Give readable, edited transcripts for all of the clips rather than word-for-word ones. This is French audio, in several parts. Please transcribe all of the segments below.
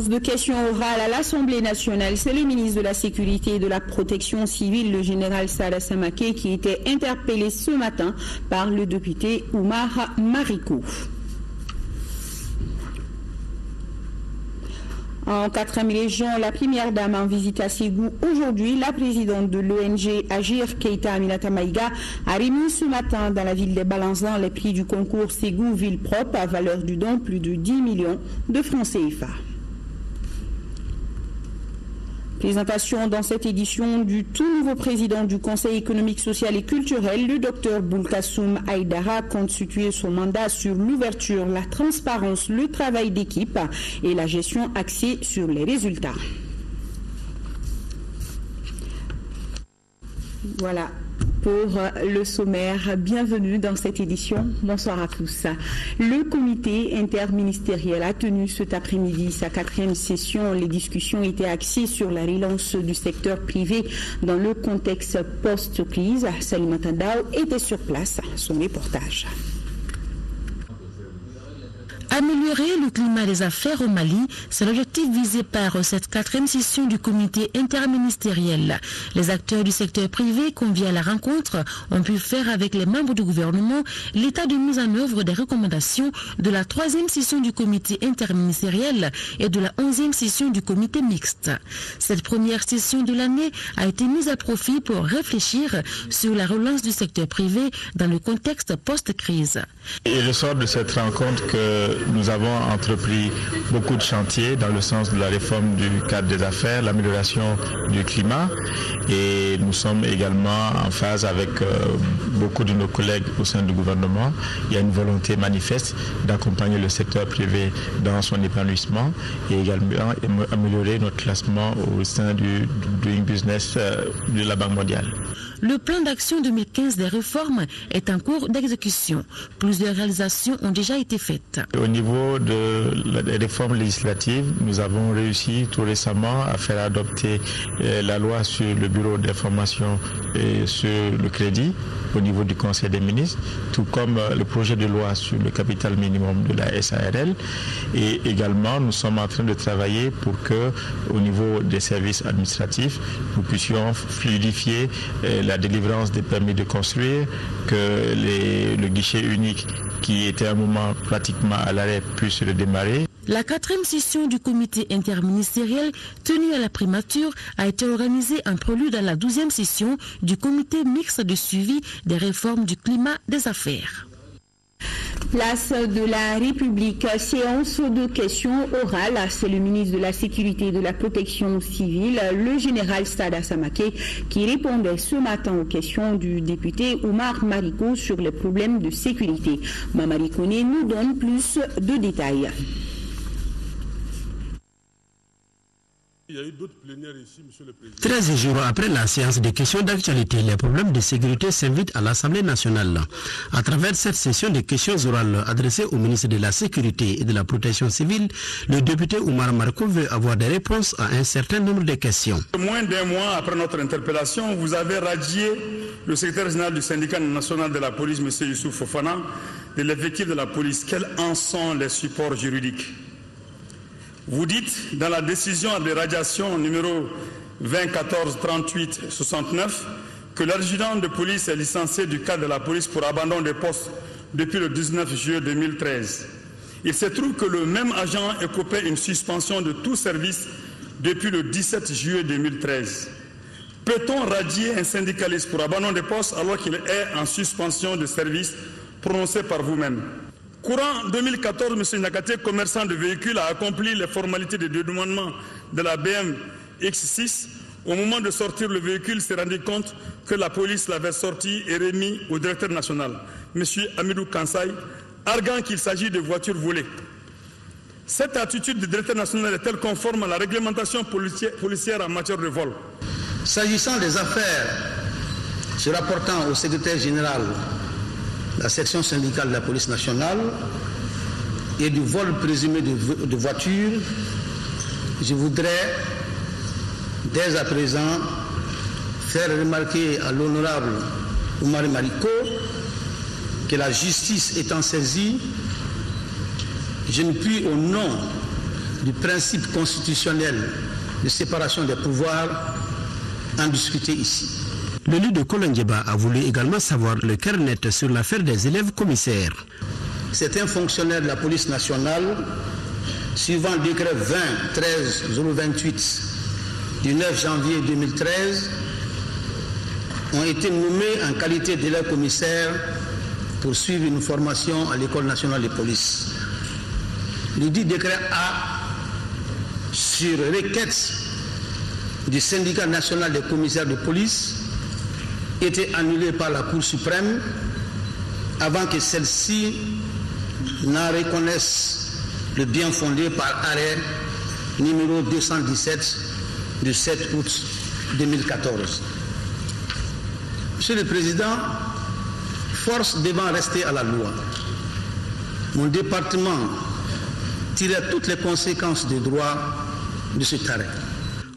De questions orales à l'Assemblée nationale, c'est le ministre de la Sécurité et de la Protection civile, le général Sada Samake, qui était interpellé ce matin par le député Oumar Mariko. En 4e région, la première dame en visite à Ségou aujourd'hui, la présidente de l'ONG Agir, Keita Aminata Maïga, a remis ce matin dans la ville des Balanzans les prix du concours Ségou Ville Propre à valeur du don plus de 10 millions de francs CFA. Présentation dans cette édition du tout nouveau président du Conseil économique, social et culturel, le Dr Boulkassoum Aïdara, compte situer son mandat sur l'ouverture, la transparence, le travail d'équipe et la gestion axée sur les résultats. Voilà pour le sommaire. Bienvenue dans cette édition. Bonsoir à tous. Le comité interministériel a tenu cet après-midi sa 4e session. Les discussions étaient axées sur la relance du secteur privé dans le contexte post-crise. Salimata Dao était sur place. Son reportage. Améliorer le climat des affaires au Mali, c'est l'objectif visé par cette 4e session du comité interministériel. Les acteurs du secteur privé conviés à la rencontre ont pu faire avec les membres du gouvernement l'état de mise en œuvre des recommandations de la 3e session du comité interministériel et de la 11e session du comité mixte. Cette première session de l'année a été mise à profit pour réfléchir sur la relance du secteur privé dans le contexte post-crise. Il ressort de cette rencontre que nous avons entrepris beaucoup de chantiers dans le sens de la réforme du cadre des affaires, l'amélioration du climat, et nous sommes également en phase avec beaucoup de nos collègues au sein du gouvernement. Il y a une volonté manifeste d'accompagner le secteur privé dans son épanouissement et également améliorer notre classement au sein du Doing Business de la Banque mondiale. Le plan d'action 2015 des réformes est en cours d'exécution. Plusieurs réalisations ont déjà été faites. Au niveau des réformes législatives, nous avons réussi tout récemment à faire adopter la loi sur le bureau d'information et sur le crédit au niveau du Conseil des ministres, tout comme le projet de loi sur le capital minimum de la SARL. Et également, nous sommes en train de travailler pour que, au niveau des services administratifs, nous puissions fluidifier la délivrance des permis de construire, que le guichet unique qui était à un moment pratiquement à l'arrêt puisse redémarrer. La 4e session du comité interministériel tenue à la primature a été organisée en prélude à la 12e session du comité mixte de suivi des réformes du climat des affaires. Place de la République, séance de questions orales. C'est le ministre de la Sécurité et de la Protection civile, le général Sada Samake, qui répondait ce matin aux questions du député Oumar Mariko sur les problèmes de sécurité. Mamari Kone nous donne plus de détails. Il y a eu d'autres plénières ici, Monsieur le Président. 13 jours après la séance de questions d'actualité, les problèmes de sécurité s'invitent à l'Assemblée nationale. À travers cette session de questions orales adressées au ministre de la Sécurité et de la Protection civile, le député Oumar Mariko veut avoir des réponses à un certain nombre de questions. Moins d'un mois après notre interpellation, vous avez radié le secrétaire général du syndicat national de la police, M. Youssouf Fofana, de l'effectif de la police. Quels en sont les supports juridiques ? Vous dites dans la décision de radiation numéro 2014-38-69 que l'adjudant de police est licencié du cadre de la police pour abandon des postes depuis le 19 juillet 2013. Il se trouve que le même agent écopait une suspension de tout service depuis le 17 juillet 2013. Peut-on radier un syndicaliste pour abandon des postes alors qu'il est en suspension de service prononcée par vous-même ? Courant 2014, M. Nakate, commerçant de véhicules, a accompli les formalités de dédouanement de la BM X6. Au moment de sortir le véhicule, il s'est rendu compte que la police l'avait sorti et remis au directeur national, M. Amidou Kansai, arguant qu'il s'agit de voitures volées. Cette attitude du directeur national est-elle conforme à la réglementation policière en matière de vol? S'agissant des affaires se rapportant au secrétaire général la section syndicale de la police nationale et du vol présumé de voitures, je voudrais dès à présent faire remarquer à l'honorable Oumar Mariko que la justice étant saisie, je ne puis au nom du principe constitutionnel de séparation des pouvoirs en discuter ici. L'élu de Kolonjeba a voulu également savoir le cœur net sur l'affaire des élèves commissaires. Certains fonctionnaires de la police nationale, suivant le décret 20-13-028 du 9 janvier 2013, ont été nommés en qualité d'élèves commissaires pour suivre une formation à l'École nationale de police. Le dit décret A, sur requête du syndicat national des commissaires de police, était annulé par la Cour suprême avant que celle-ci n'en reconnaisse le bien fondé par arrêt numéro 217 du 7 août 2014. Monsieur le Président, force devant rester à la loi, mon département tirait toutes les conséquences des droits de cet arrêt.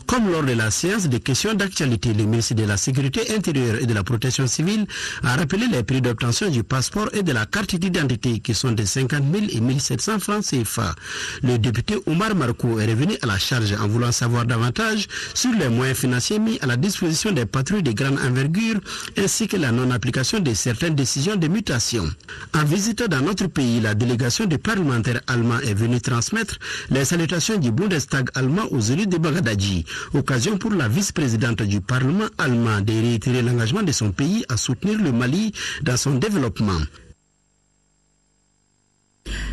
Comme lors de la séance des questions d'actualité, le ministre de la Sécurité intérieure et de la Protection civile a rappelé les prix d'obtention du passeport et de la carte d'identité qui sont de 50 000 et 1 700 francs CFA. Le député Omar Marco est revenu à la charge en voulant savoir davantage sur les moyens financiers mis à la disposition des patrouilles de grande envergure ainsi que la non-application de certaines décisions de mutation. En visitant dans notre pays, la délégation des parlementaires allemands est venue transmettre les salutations du Bundestag allemand aux élus de Bagdadi. Occasion pour la vice-présidente du Parlement allemand de réitérer l'engagement de son pays à soutenir le Mali dans son développement.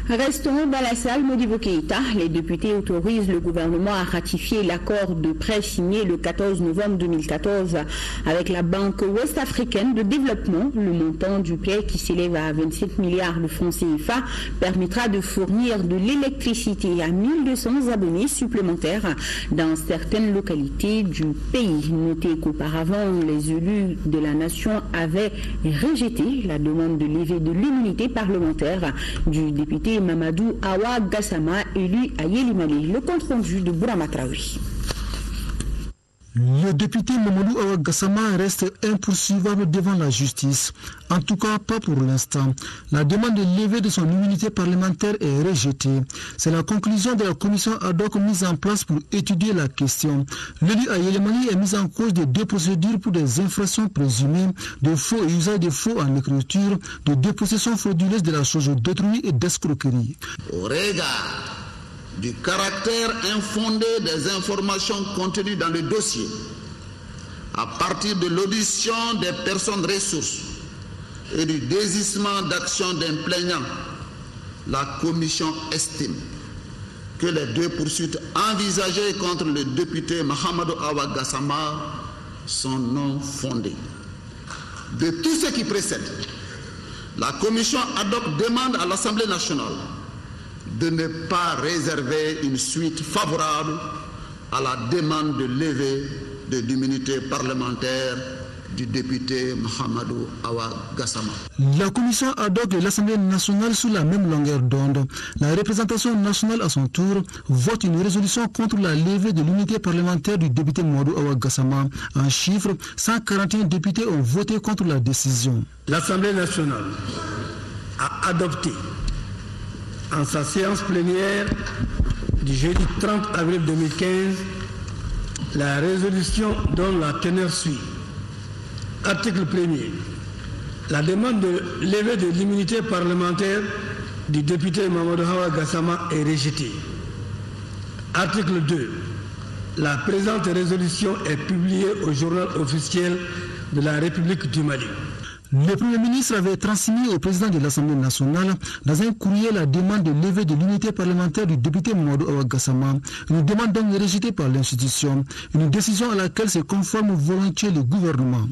Restons dans la salle Modibo Keïta. Les députés autorisent le gouvernement à ratifier l'accord de prêt signé le 14 novembre 2014 avec la Banque ouest-africaine de développement. Le montant du prêt, qui s'élève à 27 milliards de francs CFA, permettra de fournir de l'électricité à 1200 abonnés supplémentaires dans certaines localités du pays. Notez qu'auparavant, les élus de la nation avaient rejeté la demande de levée de l'immunité parlementaire du député Mamadou Awa Gassama, élu à Yelimane. Le compte rendu de Bourama Traoui. Le député Mamadou Awa Gassama reste impoursuivable devant la justice. En tout cas, pas pour l'instant. La demande de levée de son immunité parlementaire est rejetée. C'est la conclusion de la commission ad hoc mise en place pour étudier la question. L'élu à Yelimane est mis en cause de 2 procédures pour des infractions présumées de faux et usage de faux en écriture, de dépossession frauduleuse de la chose d'autrui et d'escroquerie. Au regard du caractère infondé des informations contenues dans le dossier, à partir de l'audition des personnes ressources et du désistement d'action d'un plaignant, la commission estime que les 2 poursuites envisagées contre le député Mahamadou Awa Gassama sont non fondées. De tout ce qui précède, la commission ad hoc demande à l'Assemblée nationale de ne pas réserver une suite favorable à la demande de levée de l'immunité parlementaire du député Mahamadou Awa Gassama. La commission ad hoc de l'Assemblée nationale sous la même longueur d'onde. La représentation nationale à son tour vote une résolution contre la levée de l'immunité parlementaire du député Mahamadou Awa Gassama. En chiffres, 141 députés ont voté contre la décision. L'Assemblée nationale a adopté en sa séance plénière du jeudi 30 avril 2015 la résolution dont la teneur suit. Article 1er. La demande de levée de l'immunité parlementaire du député Mahamadou Awa Gassama est rejetée. Article 2. La présente résolution est publiée au journal officiel de la République du Mali. Le Premier ministre avait transmis au président de l'Assemblée nationale dans un courrier la demande de levée de l'unité parlementaire du député Mahamadou Awa Gassama, une demande donc rejetée par l'institution, une décision à laquelle se conforme volontiers le gouvernement.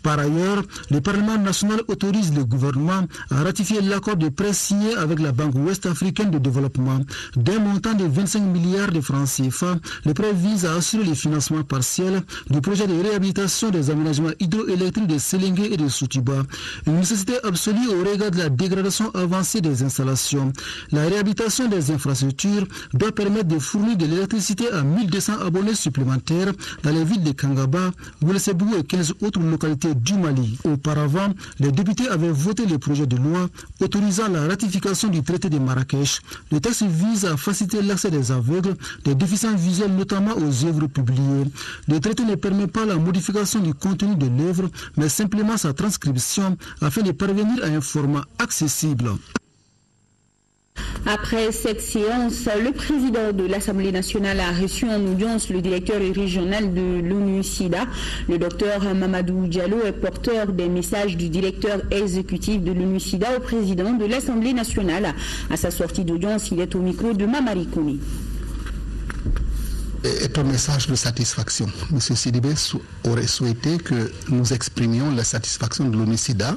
Par ailleurs, le Parlement national autorise le gouvernement à ratifier l'accord de prêt signé avec la Banque ouest-africaine de développement d'un montant de 25 milliards de francs CFA. Le prêt vise à assurer le financement partiel du projet de réhabilitation des aménagements hydroélectriques de Sélingué et de Soutiba, une nécessité absolue au regard de la dégradation avancée des installations. La réhabilitation des infrastructures doit permettre de fournir de l'électricité à 1200 abonnés supplémentaires dans les villes de Kangaba, Boulesebou et 15 autres localités du Mali. Auparavant, les députés avaient voté le projet de loi autorisant la ratification du traité de Marrakech. Le texte vise à faciliter l'accès des aveugles, des déficients visuels notamment aux œuvres publiées. Le traité ne permet pas la modification du contenu de l'œuvre, mais simplement sa transcription afin de parvenir à un format accessible. Après cette séance, le président de l'Assemblée nationale a reçu en audience le directeur régional de l'ONU-SIDA. Le docteur Mamadou Diallo est porteur des messages du directeur exécutif de l'ONU-SIDA au président de l'Assemblée nationale. À sa sortie d'audience, il est au micro de Mamari Kouni. Est un message de satisfaction. M. Sidibé aurait souhaité que nous exprimions la satisfaction de l'ONU-SIDA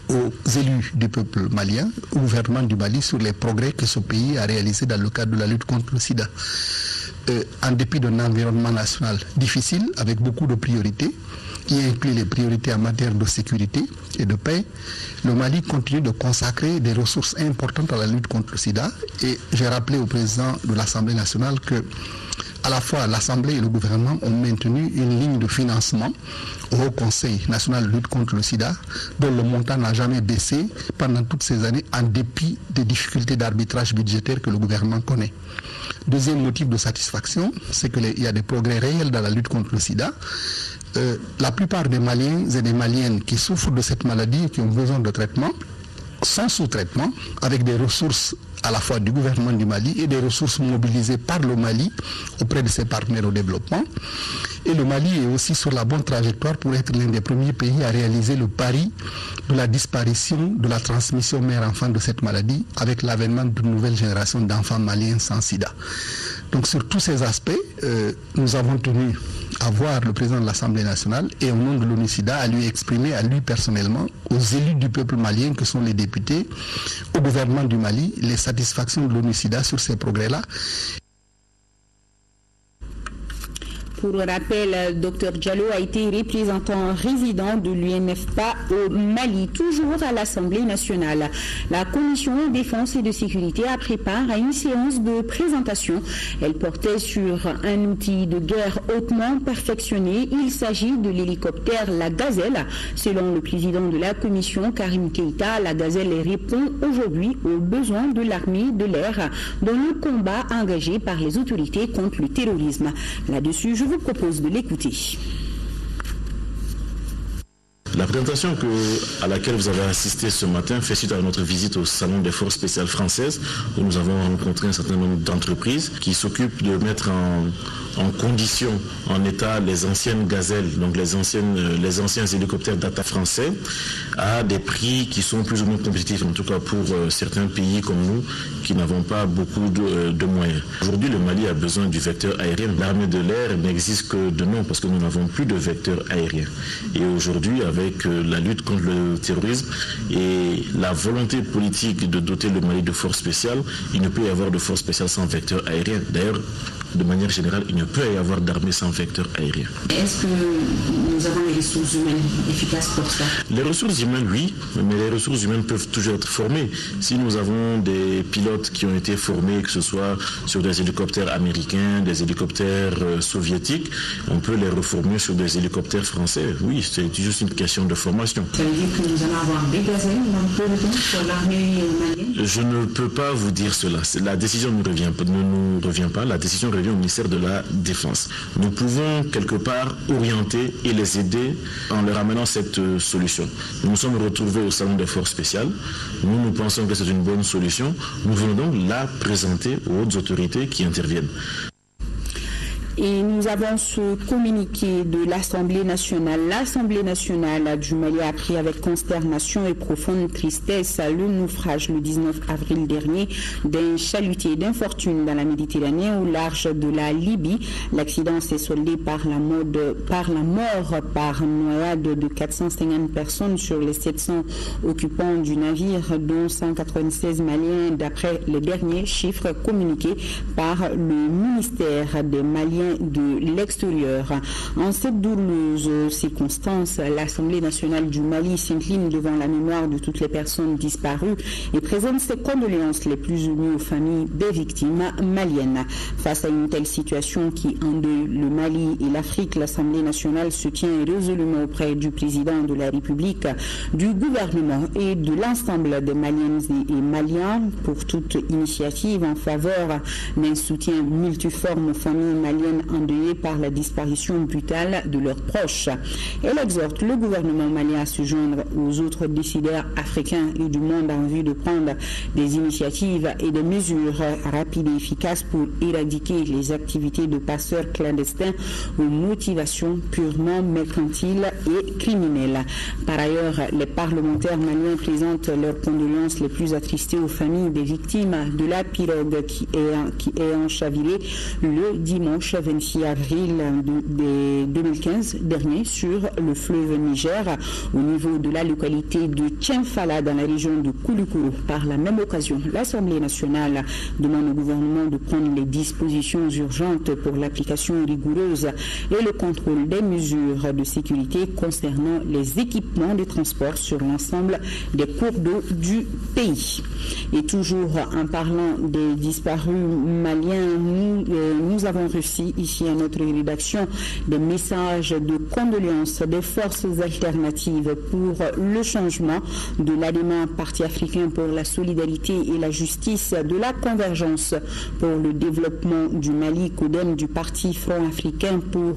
aux élus du peuple malien, au gouvernement du Mali, sur les progrès que ce pays a réalisés dans le cadre de la lutte contre le sida. En dépit d'un environnement national difficile, avec beaucoup de priorités, qui inclut les priorités en matière de sécurité et de paix, le Mali continue de consacrer des ressources importantes à la lutte contre le sida. Et j'ai rappelé au président de l'Assemblée nationale que à la fois l'Assemblée et le gouvernement ont maintenu une ligne de financement au Haut Conseil national de lutte contre le sida, dont le montant n'a jamais baissé pendant toutes ces années, en dépit des difficultés d'arbitrage budgétaire que le gouvernement connaît. Deuxième motif de satisfaction, c'est qu'il y a des progrès réels dans la lutte contre le sida. La plupart des Maliens et des Maliennes qui souffrent de cette maladie et qui ont besoin de traitement sont sous traitement, avec des ressources à la fois du gouvernement du Mali et des ressources mobilisées par le Mali auprès de ses partenaires au développement. Et le Mali est aussi sur la bonne trajectoire pour être l'un des premiers pays à réaliser le pari de la disparition de la transmission mère-enfant de cette maladie avec l'avènement d'une nouvelle génération d'enfants maliens sans sida. Donc sur tous ces aspects, nous avons tenu à voir le président de l'Assemblée nationale et au nom de l'ONU-SIDA à lui exprimer, à lui personnellement, aux élus du peuple malien que sont les députés, au gouvernement du Mali, les satisfactions de l'ONU-SIDA sur ces progrès-là. Pour rappel, Dr Diallo a été représentant résident de l'UNFPA au Mali, toujours à l'Assemblée nationale. La Commission défense et de sécurité a préparé une séance de présentation. Elle portait sur un outil de guerre hautement perfectionné. Il s'agit de l'hélicoptère La Gazelle. Selon le président de la Commission, Karim Keïta, La Gazelle répond aujourd'hui aux besoins de l'armée de l'air dans le combat engagé par les autorités contre le terrorisme. Là-dessus, je vous propose de l'écouter. La présentation à laquelle vous avez assisté ce matin fait suite à notre visite au Salon des Forces Spéciales Françaises, où nous avons rencontré un certain nombre d'entreprises qui s'occupent de mettre en condition, en état, les anciennes gazelles, donc les anciens hélicoptères d'attaque français, à des prix qui sont plus ou moins compétitifs, en tout cas pour certains pays comme nous, qui n'avons pas beaucoup de moyens. Aujourd'hui, le Mali a besoin du vecteur aérien. L'armée de l'air n'existe que de nom, parce que nous n'avons plus de vecteur aérien. Et aujourd'hui, avec la lutte contre le terrorisme et la volonté politique de doter le Mali de forces spéciales, il ne peut y avoir de forces spéciales sans vecteur aérien. D'ailleurs, de manière générale, il ne peut y avoir d'armée sans vecteur aérien. Est-ce que nous avons les ressources humaines efficaces pour ça? Les ressources humaines, oui, mais les ressources humaines peuvent toujours être formées. Si nous avons des pilotes qui ont été formés, que ce soit sur des hélicoptères américains, des hélicoptères soviétiques, on peut les reformer sur des hélicoptères français. Oui, c'est juste une question de formation. Ça veut dire que nous allons avoir des gazelles dans peu de temps pour l'armée malienne? Je ne peux pas vous dire cela. La décision ne nous revient pas. La décision revient au ministère de la Défense. Nous pouvons quelque part orienter et les aider en leur amenant cette solution. Nous nous sommes retrouvés au Salon des Forces Spéciales. Nous pensons que c'est une bonne solution. Nous venons donc la présenter aux hautes autorités qui interviennent. Et nous avons ce communiqué de l'Assemblée nationale. L'Assemblée nationale du Mali a appris avec consternation et profonde tristesse le naufrage le 19 avril dernier d'un chalutier d'infortune dans la Méditerranée au large de la Libye. L'accident s'est soldé par la mort par noyade de 450 personnes sur les 700 occupants du navire, dont 196 Maliens, d'après les derniers chiffres communiqués par le ministère des Maliens vient de l'extérieur. En cette douloureuse circonstance, l'Assemblée nationale du Mali s'incline devant la mémoire de toutes les personnes disparues et présente ses condoléances les plus émues aux familles des victimes maliennes. Face à une telle situation qui endeuille le Mali et l'Afrique, l'Assemblée nationale se tient résolument auprès du président de la République, du gouvernement et de l'ensemble des Maliennes et Maliens pour toute initiative en faveur d'un soutien multiforme aux familles maliennes endeuillées par la disparition brutale de leurs proches. Elle exhorte le gouvernement malien à se joindre aux autres décideurs africains et du monde en vue de prendre des initiatives et des mesures rapides et efficaces pour éradiquer les activités de passeurs clandestins aux motivations purement mercantiles et criminelles. Par ailleurs, les parlementaires maliens présentent leurs condoléances les plus attristées aux familles des victimes de la pirogue qui est chaviré le dimanche 26 avril 2015 dernier sur le fleuve Niger au niveau de la localité de Tienfala dans la région de Kouloukourou. Par la même occasion, l'Assemblée nationale demande au gouvernement de prendre les dispositions urgentes pour l'application rigoureuse et le contrôle des mesures de sécurité concernant les équipements de transport sur l'ensemble des cours d'eau du pays. Et toujours en parlant des disparus maliens, nous avons reçu ici à notre rédaction des messages de condoléances des forces alternatives pour le changement de l'ADEMA, Parti africain pour la solidarité et la justice, de la convergence pour le développement du Mali, CODEM, du Parti Front africain pour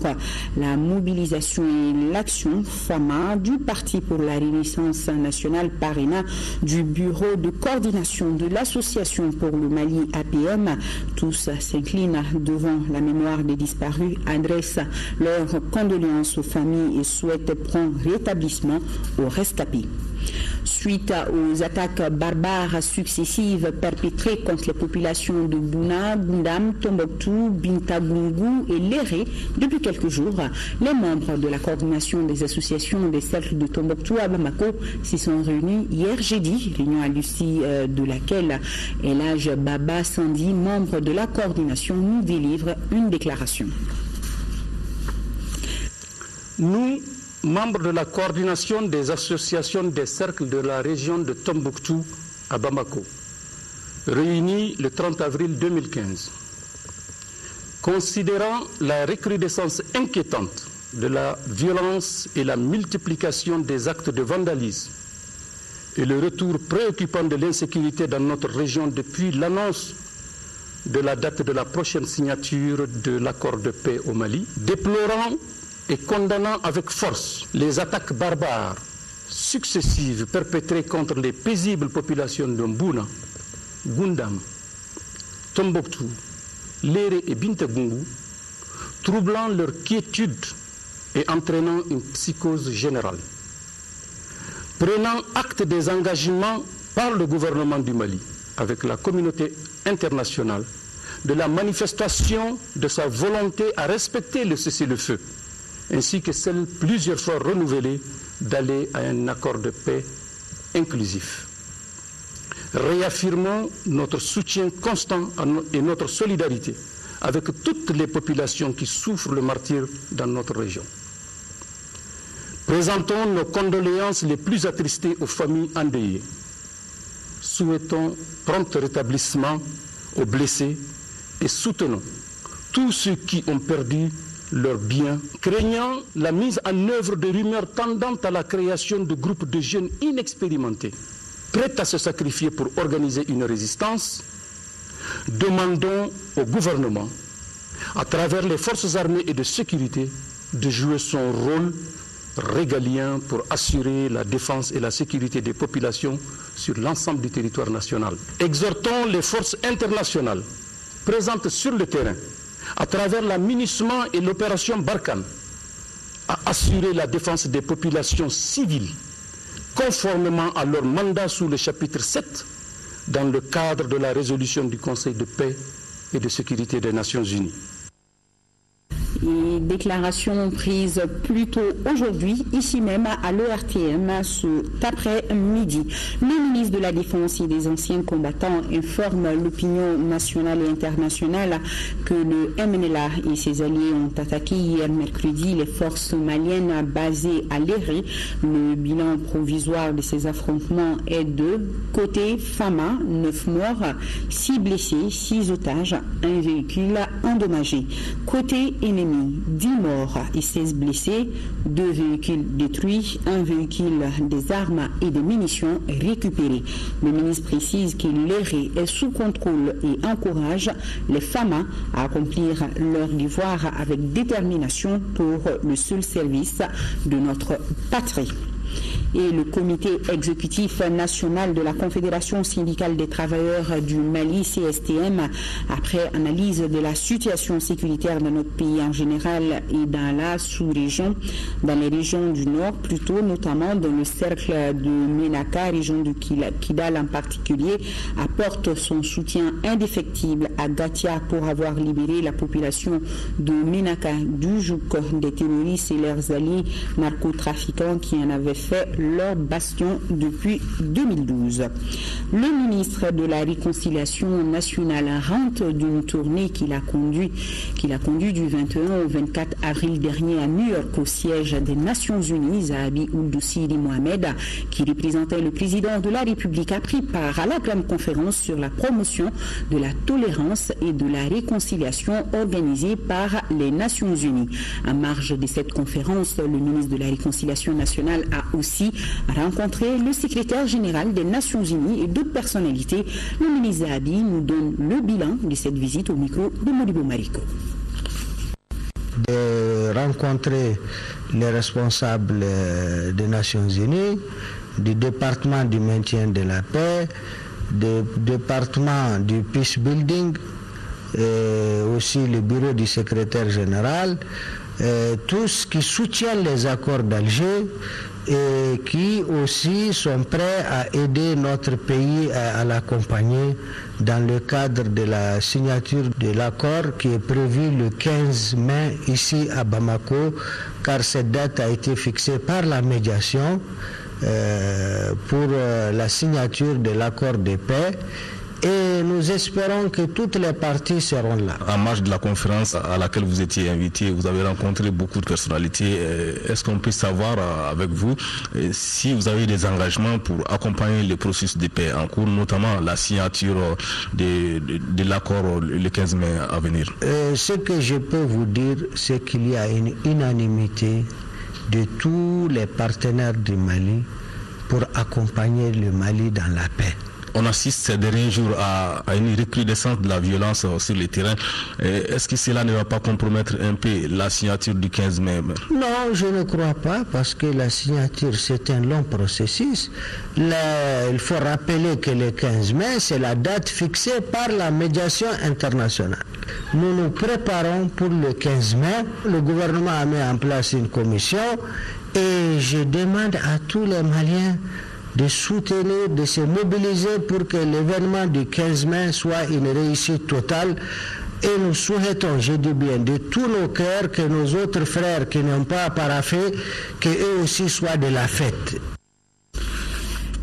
la mobilisation et l'action, FAMA, du Parti pour la Renaissance nationale, PARENA, du Bureau de coordination de l'Association pour le Mali, APM. Tous s'inclinent devant la mémoire des disparus, adressent leurs condoléances aux familles et souhaitent prompt rétablissement aux rescapés. Suite aux attaques barbares successives perpétrées contre les populations de Bouna, Gundam, Tombouctou, Bintagoungou et Léré depuis quelques jours, les membres de la coordination des associations des cercles de Tombouctou à Bamako s'y sont réunis hier jeudi, réunion à l'issue de laquelle El Hadj Baba Sandi, membre de la coordination, nous délivre une déclaration. Nous, membres de la coordination des associations des cercles de la région de Tombouctou à Bamako, réunis le 30 avril 2015, considérant la recrudescence inquiétante de la violence et la multiplication des actes de vandalisme et le retour préoccupant de l'insécurité dans notre région depuis l'annonce de la date de la prochaine signature de l'accord de paix au Mali, déplorant et condamnant avec force les attaques barbares successives perpétrées contre les paisibles populations de Mbouna, Gundam, Tombouctou, Léré et Bintagoungou, troublant leur quiétude et entraînant une psychose générale. Prenant acte des engagements par le gouvernement du Mali avec la communauté internationale de la manifestation de sa volonté à respecter le cessez-le-feu, ainsi que celle plusieurs fois renouvelée d'aller à un accord de paix inclusif. Réaffirmons notre soutien constant et notre solidarité avec toutes les populations qui souffrent le martyre dans notre région. Présentons nos condoléances les plus attristées aux familles endeuillées. Souhaitons prompt rétablissement aux blessés et soutenons tous ceux qui ont perdu leurs biens, craignant la mise en œuvre de rumeurs tendant à la création de groupes de jeunes inexpérimentés, prêts à se sacrifier pour organiser une résistance. Demandons au gouvernement, à travers les forces armées et de sécurité, de jouer son rôle régalien pour assurer la défense et la sécurité des populations sur l'ensemble du territoire national. Exhortons les forces internationales présentes sur le terrain, à travers la MINUSMA et l'opération Barkhane, à assurer la défense des populations civiles, conformément à leur mandat sous le chapitre 7, dans le cadre de la résolution du Conseil de paix et de sécurité des Nations Unies. Et Déclaration prise plus tôt aujourd'hui, ici même à l'ORTM, cet après-midi. Le ministre de la Défense et des anciens combattants informe l'opinion nationale et internationale que le MNLA et ses alliés ont attaqué hier mercredi les forces maliennes basées à Léré. Le bilan provisoire de ces affrontements est de côté Fama, 9 morts, 6 blessés, 6 otages, un véhicule endommagé. Côté ennemi, 10 morts et 16 blessés, 2 véhicules détruits, un véhicule, des armes et des munitions récupérées. Le ministre précise que Léré est sous contrôle et encourage les FAMA à accomplir leur devoir avec détermination pour le seul service de notre patrie. Et le comité exécutif national de la Confédération syndicale des travailleurs du Mali, CSTM, après analyse de la situation sécuritaire de notre pays en général et dans la sous-région, dans les régions du Nord plutôt, notamment dans le cercle de Ménaka, région de Kidal en particulier, apporte son soutien indéfectible à Gatia pour avoir libéré la population de Ménaka du joug des terroristes et leurs alliés narcotrafiquants qui en avaient fait leur bastion depuis 2012. Le ministre de la Réconciliation nationale rentre d'une tournée qu'il a conduit du 21 au 24 avril dernier à New York au siège des Nations Unies. Zahabi Ould Sidi Mohamed, qui représentait le président de la République, a pris part à la grande conférence sur la promotion de la tolérance et de la réconciliation organisée par les Nations Unies. En marge de cette conférence, le ministre de la Réconciliation nationale a aussi rencontré le secrétaire général des Nations Unies et d'autres personnalités. Le ministre Zahabi nous donne le bilan de cette visite au micro de Modibo Mariko. De rencontrer les responsables des Nations Unies, du département du maintien de la paix, du département du peace building, et aussi le bureau du secrétaire général, tous qui soutiennent les accords d'Alger et qui aussi sont prêts à aider notre pays à l'accompagner dans le cadre de la signature de l'accord qui est prévu le 15 mai ici à Bamako, car cette date a été fixée par la médiation pour la signature de l'accord de paix. Et nous espérons que toutes les parties seront là. En marge de la conférence à laquelle vous étiez invité, vous avez rencontré beaucoup de personnalités. Est-ce qu'on peut savoir avec vous si vous avez des engagements pour accompagner le processus de paix en cours, notamment la signature de l'accord le 15 mai à venir? Ce que je peux vous dire, c'est qu'il y a une unanimité de tous les partenaires du Mali pour accompagner le Mali dans la paix. On assiste ces derniers jours à une recrudescence de la violence sur le terrain. Est-ce que cela ne va pas compromettre un peu la signature du 15 mai? Non, je ne crois pas, parce que la signature, c'est un long processus. Il faut rappeler que le 15 mai, c'est la date fixée par la médiation internationale. Nous nous préparons pour le 15 mai. Le gouvernement a mis en place une commission et je demande à tous les Maliens de soutenir, de se mobiliser pour que l'événement du 15 mai soit une réussite totale. Et nous souhaitons, je dis bien, de tous nos cœurs, que nos autres frères qui n'ont pas paraffé, qu'eux aussi soient de la fête.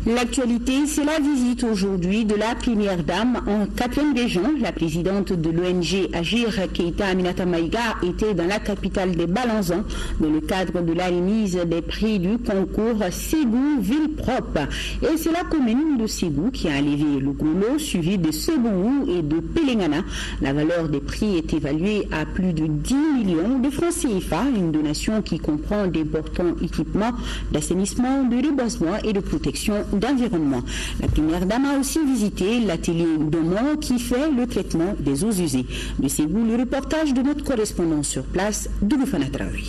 L'actualité, c'est la visite aujourd'hui de la première dame en 4e région. La présidente de l'ONG Agir, Keita Aminata Maïga, était dans la capitale des Balanzans dans le cadre de la remise des prix du concours Ségou Ville Propre. Et c'est la commune de Ségou qui a enlevé le gros lot, suivi de Sebou et de Pelengana. La valeur des prix est évaluée à plus de 10 millions de francs CFA, une donation qui comprend d'importants équipements d'assainissement, de reboisement et de protection d'environnement. La première dame a aussi visité l'atelier d'Omo qui fait le traitement des eaux usées. De Ségou, le reportage de notre correspondant sur place, Dougoufana Traoré.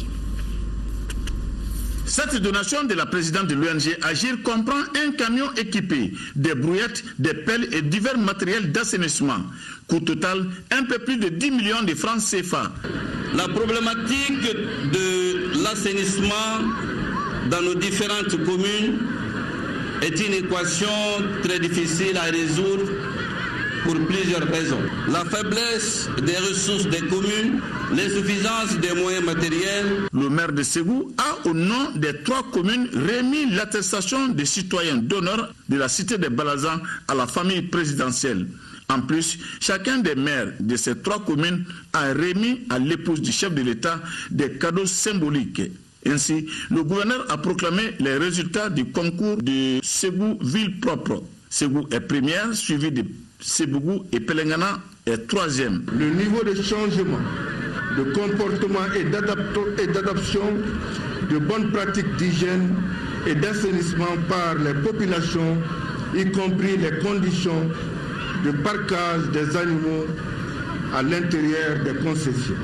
Cette donation de la présidente de l'ONG Agir comprend un camion équipé, des brouettes, des pelles et divers matériels d'assainissement. Coût total, un peu plus de 10 millions de francs CFA. La problématique de l'assainissement dans nos différentes communes est une équation très difficile à résoudre pour plusieurs raisons. La faiblesse des ressources des communes, l'insuffisance des moyens matériels. Le maire de Ségou a, au nom des 3 communes, remis l'attestation des citoyens d'honneur de la cité de Balazan à la famille présidentielle. En plus, chacun des maires de ces 3 communes a remis à l'épouse du chef de l'État des cadeaux symboliques. Ainsi, le gouverneur a proclamé les résultats du concours de Ségou ville propre. Ségou est première, suivi de Sébougou et Pelengana est 3e. Le niveau de changement, de comportement et d'adoption de bonnes pratiques d'hygiène et d'assainissement par les populations, y compris les conditions de parcage des animaux à l'intérieur des concessions.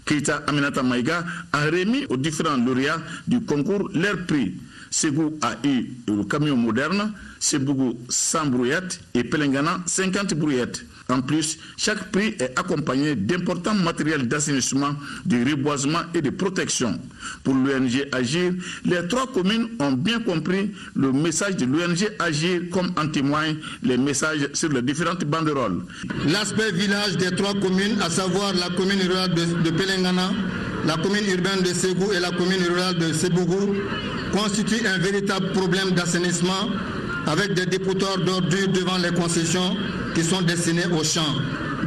Keita Aminata Maïga a remis aux différents lauréats du concours leur prix. Ségou a eu le camion moderne, Sébougou 100 brouillettes et Pelengana 50 brouillettes. En plus, chaque prix est accompagné d'importants matériels d'assainissement, de reboisement et de protection. Pour l'ONG Agir, les 3 communes ont bien compris le message de l'ONG Agir, comme en témoignent les messages sur les différentes banderoles. L'aspect village des 3 communes, à savoir la commune rurale de Pelengana, la commune urbaine de Ségou et la commune rurale de Sébougou, constitue un véritable problème d'assainissement avec des dépotoirs d'ordures devant les concessions qui sont destinés aux champs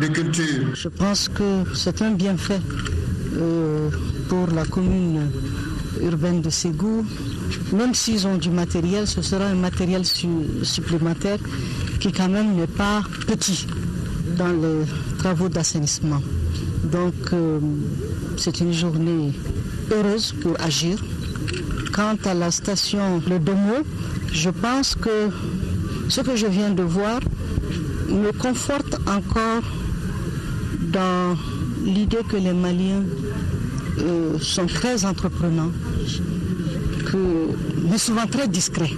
de culture. Je pense que c'est un bienfait pour la commune urbaine de Ségou. Même s'ils ont du matériel, ce sera un matériel supplémentaire qui quand même n'est pas petit dans les travaux d'assainissement. Donc c'est une journée heureuse pour Agir. Quant à la station Le Domo, je pense que ce que je viens de voir me conforte encore dans l'idée que les Maliens sont très entreprenants, mais souvent très discrets.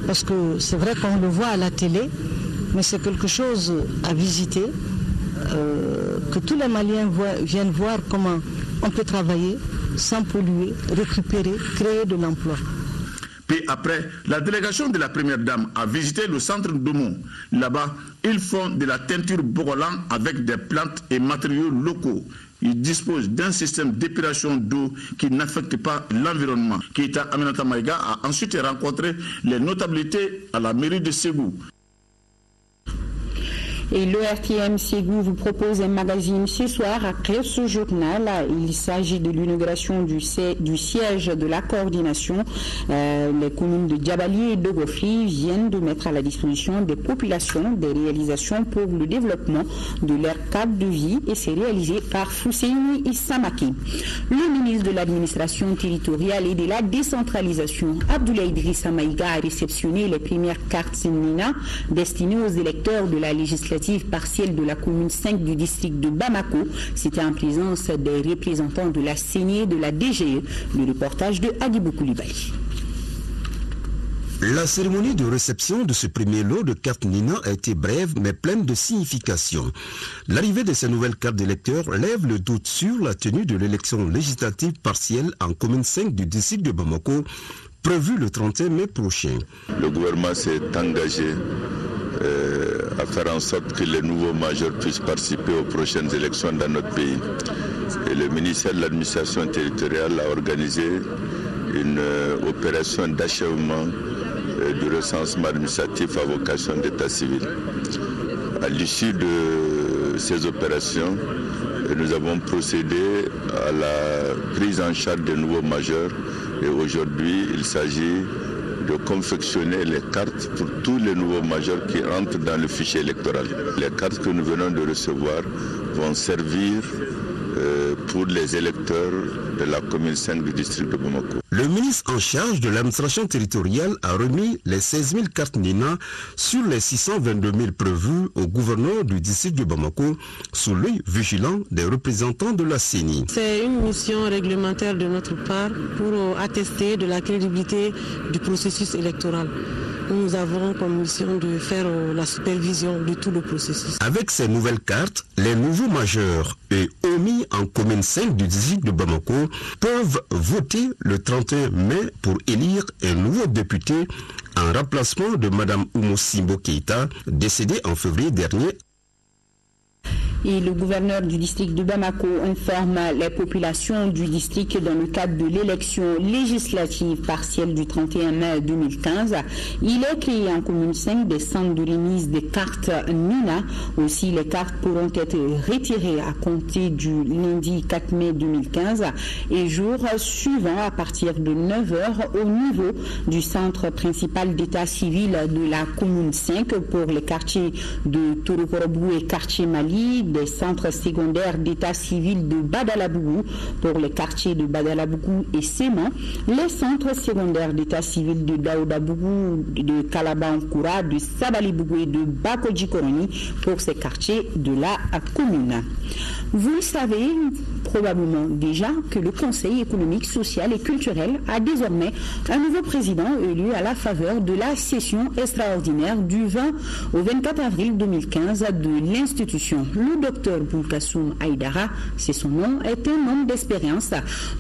Parce que c'est vrai qu'on le voit à la télé, mais c'est quelque chose à visiter, que tous les Maliens viennent voir comment on peut travailler sans polluer, récupérer, créer de l'emploi. Puis après, la délégation de la première dame a visité le centre de Domo. Là-bas, ils font de la teinture bogolan avec des plantes et matériaux locaux. Ils disposent d'un système d'épuration d'eau qui n'affecte pas l'environnement. Keita Aminata Maïga a ensuite rencontré les notabilités à la mairie de Ségou. Et l'ORTM Ségou vous propose un magazine ce soir après ce journal. Il s'agit de l'inauguration du siège de la coordination. Les communes de Djabali et de Gofri viennent de mettre à la disposition des populations des réalisations pour le développement de leur cadre de vie et c'est réalisé par Fousseini Issamaki. Le ministre de l'administration territoriale et de la décentralisation, Abdoulaye Idrissa Maïga, a réceptionné les premières cartes Sénina destinées aux électeurs de la législature partielle de la commune 5 du district de Bamako. C'était en présence des représentants de la CENI et de la DGE. Le reportage de Adibou Koulibaly. La cérémonie de réception de ce premier lot de cartes Nina a été brève mais pleine de signification. L'arrivée de ces nouvelles cartes d'électeurs lève le doute sur la tenue de l'élection législative partielle en commune 5 du district de Bamako, prévue le 31 mai prochain. Le gouvernement s'est engagé à faire en sorte que les nouveaux majeurs puissent participer aux prochaines élections dans notre pays. Et le ministère de l'administration territoriale a organisé une opération d'achèvement du recensement administratif à vocation d'état civil. À l'issue de ces opérations, nous avons procédé à la prise en charge des nouveaux majeurs et aujourd'hui il s'agit de confectionner les cartes pour tous les nouveaux majeurs qui entrent dans le fichier électoral. Les cartes que nous venons de recevoir vont servir pour les électeurs de la commune 5 du district de Bamako. Le ministre en charge de l'administration territoriale a remis les 16 000 cartes Nina sur les 622 000 prévues au gouverneur du district de Bamako sous l'œil vigilant des représentants de la CENI. C'est une mission réglementaire de notre part pour attester de la crédibilité du processus électoral. Nous avons comme mission de faire la supervision de tout le processus. Avec ces nouvelles cartes, les nouveaux majeurs et omis en commune 5 du district de Bamako peuvent voter le 31 mai pour élire un nouveau député en remplacement de Mme Oumou Simbo Keïta, décédée en février dernier Et le gouverneur du district de Bamako informe les populations du district dans le cadre de l'élection législative partielle du 31 mai 2015. Il est créé en commune 5 des centres de remise des cartes Nina. Aussi, les cartes pourront être retirées à compter du lundi 4 mai 2015 et jour suivant à partir de 9h au niveau du centre principal d'état civil de la commune 5 pour les quartiers de Torokorobou et quartier Mali, des centres secondaires d'état civil de Badalabougou pour les quartiers de Badalabougou et Séman, les centres secondaires d'état civil de Daoudabougou, de Kalabankoura, de Sabalibougou et de Bakodjikoroni pour ces quartiers de la commune. Vous le savez probablement déjà que le Conseil économique, social et culturel a désormais un nouveau président élu à la faveur de la session extraordinaire du 20 au 24 avril 2015 de l'institution. Le docteur Boulkassoum Aïdara, c'est son nom, est un homme d'expérience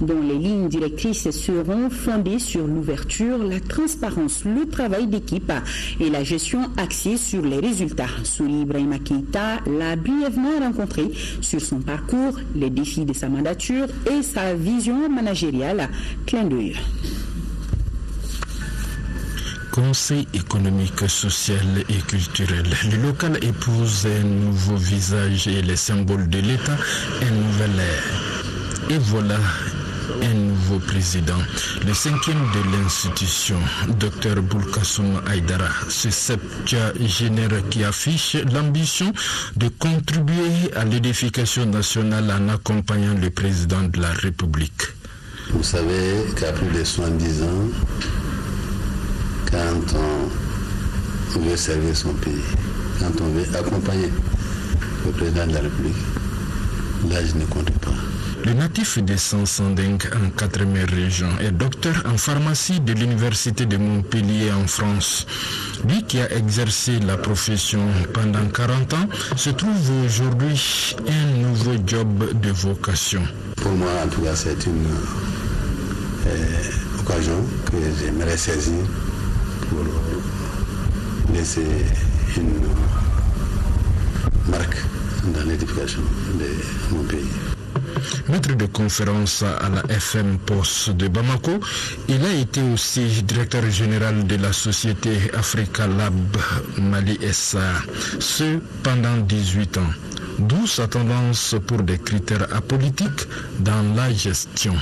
dont les lignes directrices seront fondées sur l'ouverture, la transparence, le travail d'équipe et la gestion axée sur les résultats. Souli Ibrahima Keïta l'a brièvement rencontré sur son parcours, les défis de sa mandature et sa vision managériale. Clin d'œil. Conseil économique, social et culturel. Le local épouse un nouveau visage et les symboles de l'État, une nouvelle ère. Et voilà un nouveau président, le 5e de l'institution, Dr Boulkassoum Aïdara, ce septuagénaire qui affiche l'ambition de contribuer à l'édification nationale en accompagnant le président de la République. Vous savez qu'à plus de 70 ans, quand on veut servir son pays, quand on veut accompagner le président de la République, l'âge ne compte pas. Le natif de Sansandeng en 4e région est docteur en pharmacie de l'université de Montpellier en France. Lui qui a exercé la profession pendant 40 ans se trouve aujourd'hui un nouveau job de vocation. Pour moi, en tout cas, c'est une occasion que j'aimerais saisir pour laisser une marque dans l'édification de mon pays. Maître de conférence à la FM Post de Bamako, il a été aussi directeur général de la société Africa Lab Mali SA, ce pendant 18 ans. D'où sa tendance pour des critères apolitiques dans la gestion.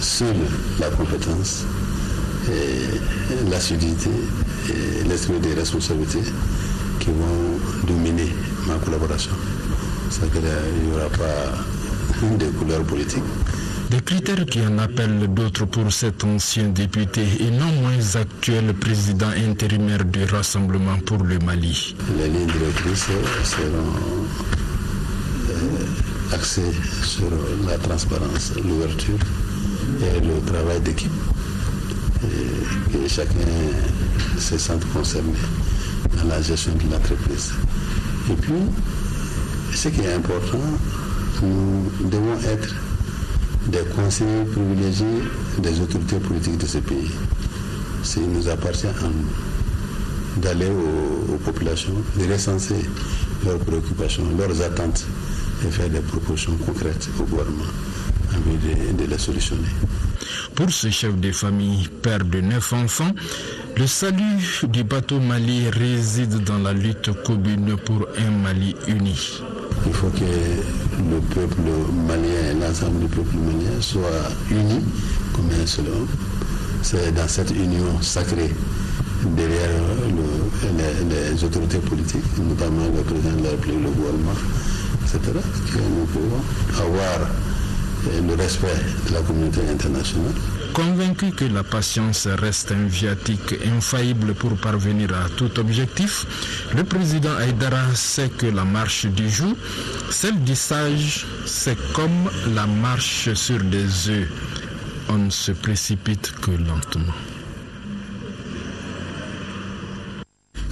Seule la compétence, et l'assiduité et l'esprit des responsabilités qui vont dominer ma collaboration. C'est-à-dire qu'il n'y aura pas de couleur politique. Des critères qui en appellent d'autres pour cet ancien député et non moins actuel président intérimaire du Rassemblement pour le Mali. Les lignes directrices seront axées sur la transparence, l'ouverture et le travail d'équipe. Et que chacun se sente concerné dans la gestion de l'entreprise. Et puis, ce qui est important, nous devons être des conseillers privilégiés des autorités politiques de ce pays. Il nous appartient à nous d'aller aux populations, de recenser leurs préoccupations, leurs attentes et faire des propositions concrètes au gouvernement en vue de les solutionner. Pour ce chef de famille, père de 9 enfants, le salut du bateau Mali réside dans la lutte commune pour un Mali uni. Il faut que le peuple malien, l'ensemble du peuple malien soit uni comme un seul homme. C'est dans cette union sacrée, derrière les autorités politiques, notamment le président de la République, le gouvernement, etc., que nous pouvons avoir le respect de la communauté internationale. Convaincu que la patience reste un viatique infaillible pour parvenir à tout objectif, le président Aïdara sait que la marche du jour, celle du sage, c'est comme la marche sur des œufs. On ne se précipite que lentement.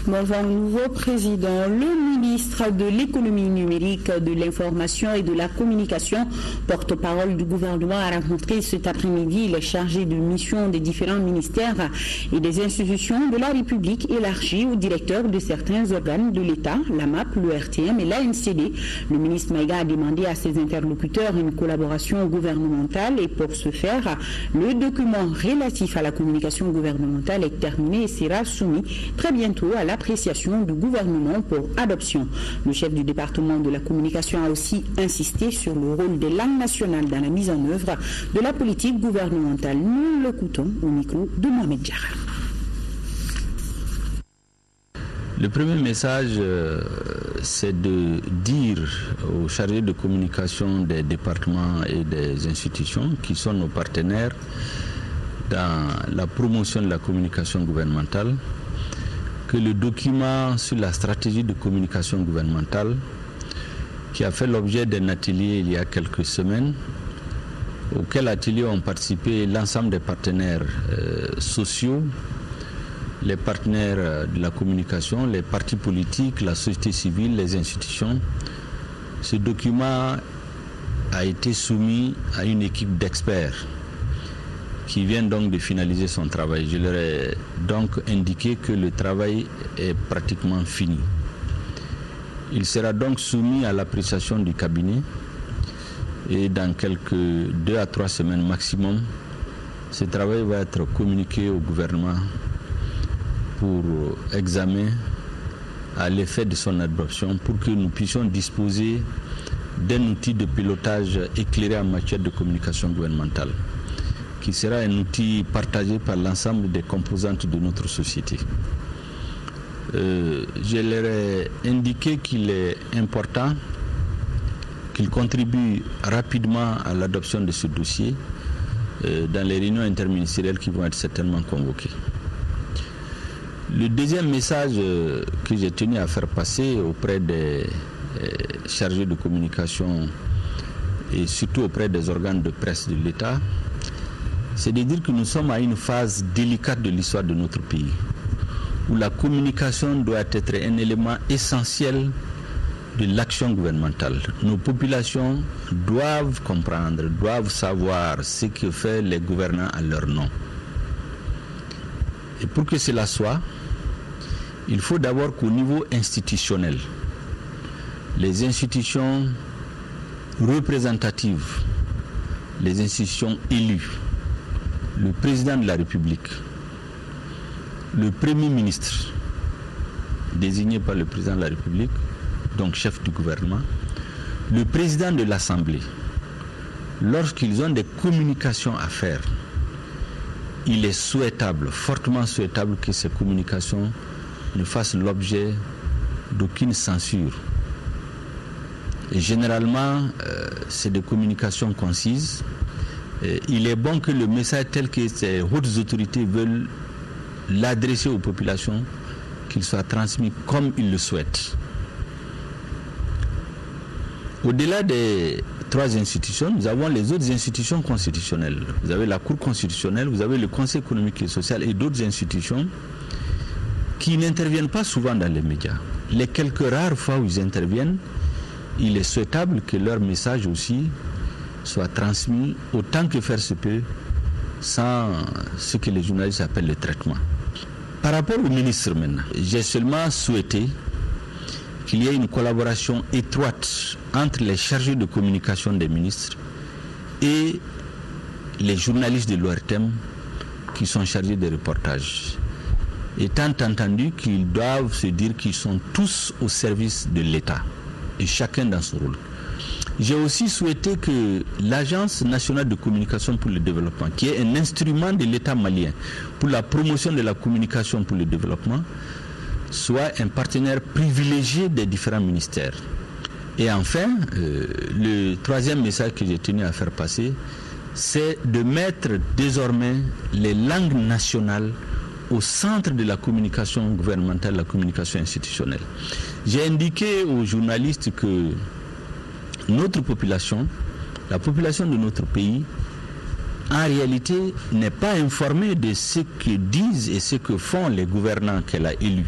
Dans un nouveau président, le ministre de l'économie numérique, de l'information et de la communication, porte-parole du gouvernement, a rencontré cet après-midi les chargés de mission des différents ministères et des institutions de la République élargies aux directeurs de certains organes de l'État, la MAP, le RTM et l'ANCD. Le ministre Maïga a demandé à ses interlocuteurs une collaboration gouvernementale et pour ce faire, le document relatif à la communication gouvernementale est terminé et sera soumis très bientôt à l'appréciation du gouvernement pour adoption. Le chef du département de la communication a aussi insisté sur le rôle des langues nationales dans la mise en œuvre de la politique gouvernementale. Nous l'écoutons au micro de Mohamed Diarra. Le premier message, c'est de dire aux chargés de communication des départements et des institutions qui sont nos partenaires dans la promotion de la communication gouvernementale que le document sur la stratégie de communication gouvernementale qui a fait l'objet d'un atelier il y a quelques semaines, auquel atelier ont participé l'ensemble des partenaires sociaux, les partenaires de la communication, les partis politiques, la société civile, les institutions. Ce document a été soumis à une équipe d'experts qui vient donc de finaliser son travail. Je leur ai donc indiqué que le travail est pratiquement fini. Il sera donc soumis à l'appréciation du cabinet et dans quelques 2 à 3 semaines maximum, ce travail va être communiqué au gouvernement pour examen à l'effet de son adoption pour que nous puissions disposer d'un outil de pilotage éclairé en matière de communication gouvernementale, qui sera un outil partagé par l'ensemble des composantes de notre société. Je leur ai indiqué qu'il est important qu'ils contribuent rapidement à l'adoption de ce dossier dans les réunions interministérielles qui vont être certainement convoquées. Le deuxième message que j'ai tenu à faire passer auprès des chargés de communication et surtout auprès des organes de presse de l'État, c'est de dire que nous sommes à une phase délicate de l'histoire de notre pays, où la communication doit être un élément essentiel de l'action gouvernementale. Nos populations doivent comprendre, doivent savoir ce que fait les gouvernants à leur nom. Et pour que cela soit, il faut d'abord qu'au niveau institutionnel, les institutions représentatives, les institutions élues, le président de la République, le Premier ministre, désigné par le président de la République, donc chef du gouvernement, le président de l'Assemblée, lorsqu'ils ont des communications à faire, il est souhaitable, fortement souhaitable, que ces communications ne fassent l'objet d'aucune censure. Et généralement, c'est des communications concises. Et il est bon que le message tel que ces hautes autorités veulent l'adresser aux populations, qu'il soit transmis comme ils le souhaitent. Au-delà des 3 institutions, nous avons les autres institutions constitutionnelles. Vous avez la Cour constitutionnelle, vous avez le Conseil économique et social et d'autres institutions qui n'interviennent pas souvent dans les médias. Les quelques rares fois où ils interviennent, il est souhaitable que leur message aussi soit transmis autant que faire se peut, sans ce que les journalistes appellent le traitement. Par rapport au ministre maintenant, j'ai seulement souhaité qu'il y ait une collaboration étroite entre les chargés de communication des ministres et les journalistes de l'ORTM qui sont chargés des reportages. Étant entendu qu'ils doivent se dire qu'ils sont tous au service de l'État, et chacun dans son rôle. J'ai aussi souhaité que l'Agence nationale de communication pour le développement, qui est un instrument de l'État malien pour la promotion de la communication pour le développement, soit un partenaire privilégié des différents ministères. Et enfin, le troisième message que j'ai tenu à faire passer, c'est de mettre désormais les langues nationales au centre de la communication gouvernementale, la communication institutionnelle. J'ai indiqué aux journalistes que notre population, la population de notre pays, en réalité n'est pas informée de ce que disent et ce que font les gouvernants qu'elle a élus.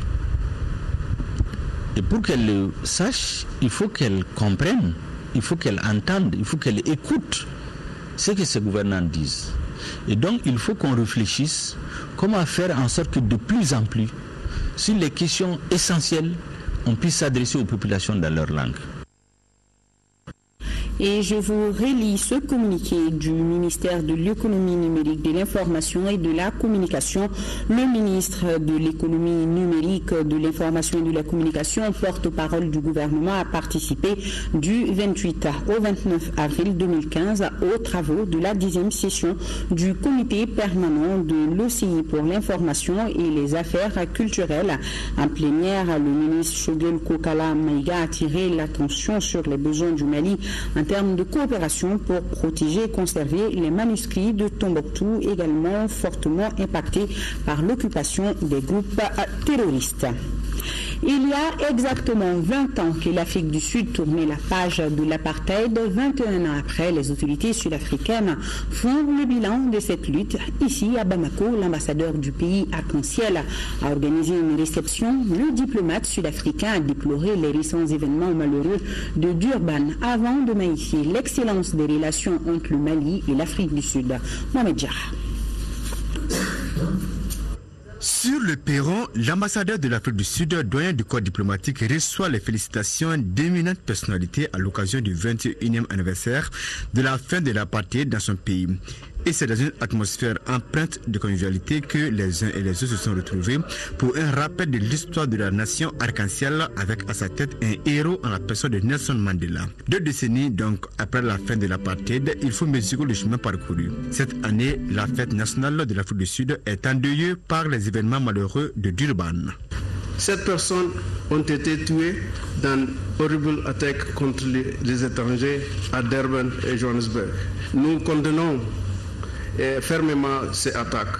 Et pour qu'elle le sache, il faut qu'elle comprenne, il faut qu'elle entende, il faut qu'elle écoute ce que ces gouvernants disent. Et donc, il faut qu'on réfléchisse comment faire en sorte que de plus en plus, sur les questions essentielles, on puisse s'adresser aux populations dans leur langue. Et je vous relis ce communiqué du ministère de l'économie numérique, de l'information et de la communication. Le ministre de l'économie numérique, de l'information et de la communication, porte-parole du gouvernement, a participé du 28 au 29 avril 2015 aux travaux de la 10e session du comité permanent de l'OCI pour l'information et les affaires culturelles. En plénière, le ministre Shogel Kokala Maïga a attiré l'attention sur les besoins du Mali en termes de coopération pour protéger et conserver les manuscrits de Tombouctou, également fortement impactés par l'occupation des groupes terroristes. Il y a exactement 20 ans que l'Afrique du Sud tournait la page de l'apartheid. 21 ans après, les autorités sud-africaines font le bilan de cette lutte. Ici, à Bamako, l'ambassadeur du pays arc-en-ciel a organisé une réception. Le diplomate sud-africain a déploré les récents événements malheureux de Durban avant de magnifier l'excellence des relations entre le Mali et l'Afrique du Sud. Mohamed Jarrah. Sur le perron, l'ambassadeur de l'Afrique du Sud, doyen du corps diplomatique, reçoit les félicitations d'éminentes personnalités à l'occasion du 21e anniversaire de la fin de l'apartheid dans son pays. Et c'est dans une atmosphère empreinte de convivialité que les uns et les autres se sont retrouvés pour un rappel de l'histoire de la nation arc-en-ciel avec à sa tête un héros en la personne de Nelson Mandela. 2 décennies donc après la fin de l'apartheid, il faut mesurer le chemin parcouru. Cette année, la fête nationale de l'Afrique du Sud est endeuillée par les événements malheureux de Durban. 7 personnes ont été tuées dans horrible attaque contre les étrangers à Durban et Johannesburg. Nous condamnons fermement ces attaques.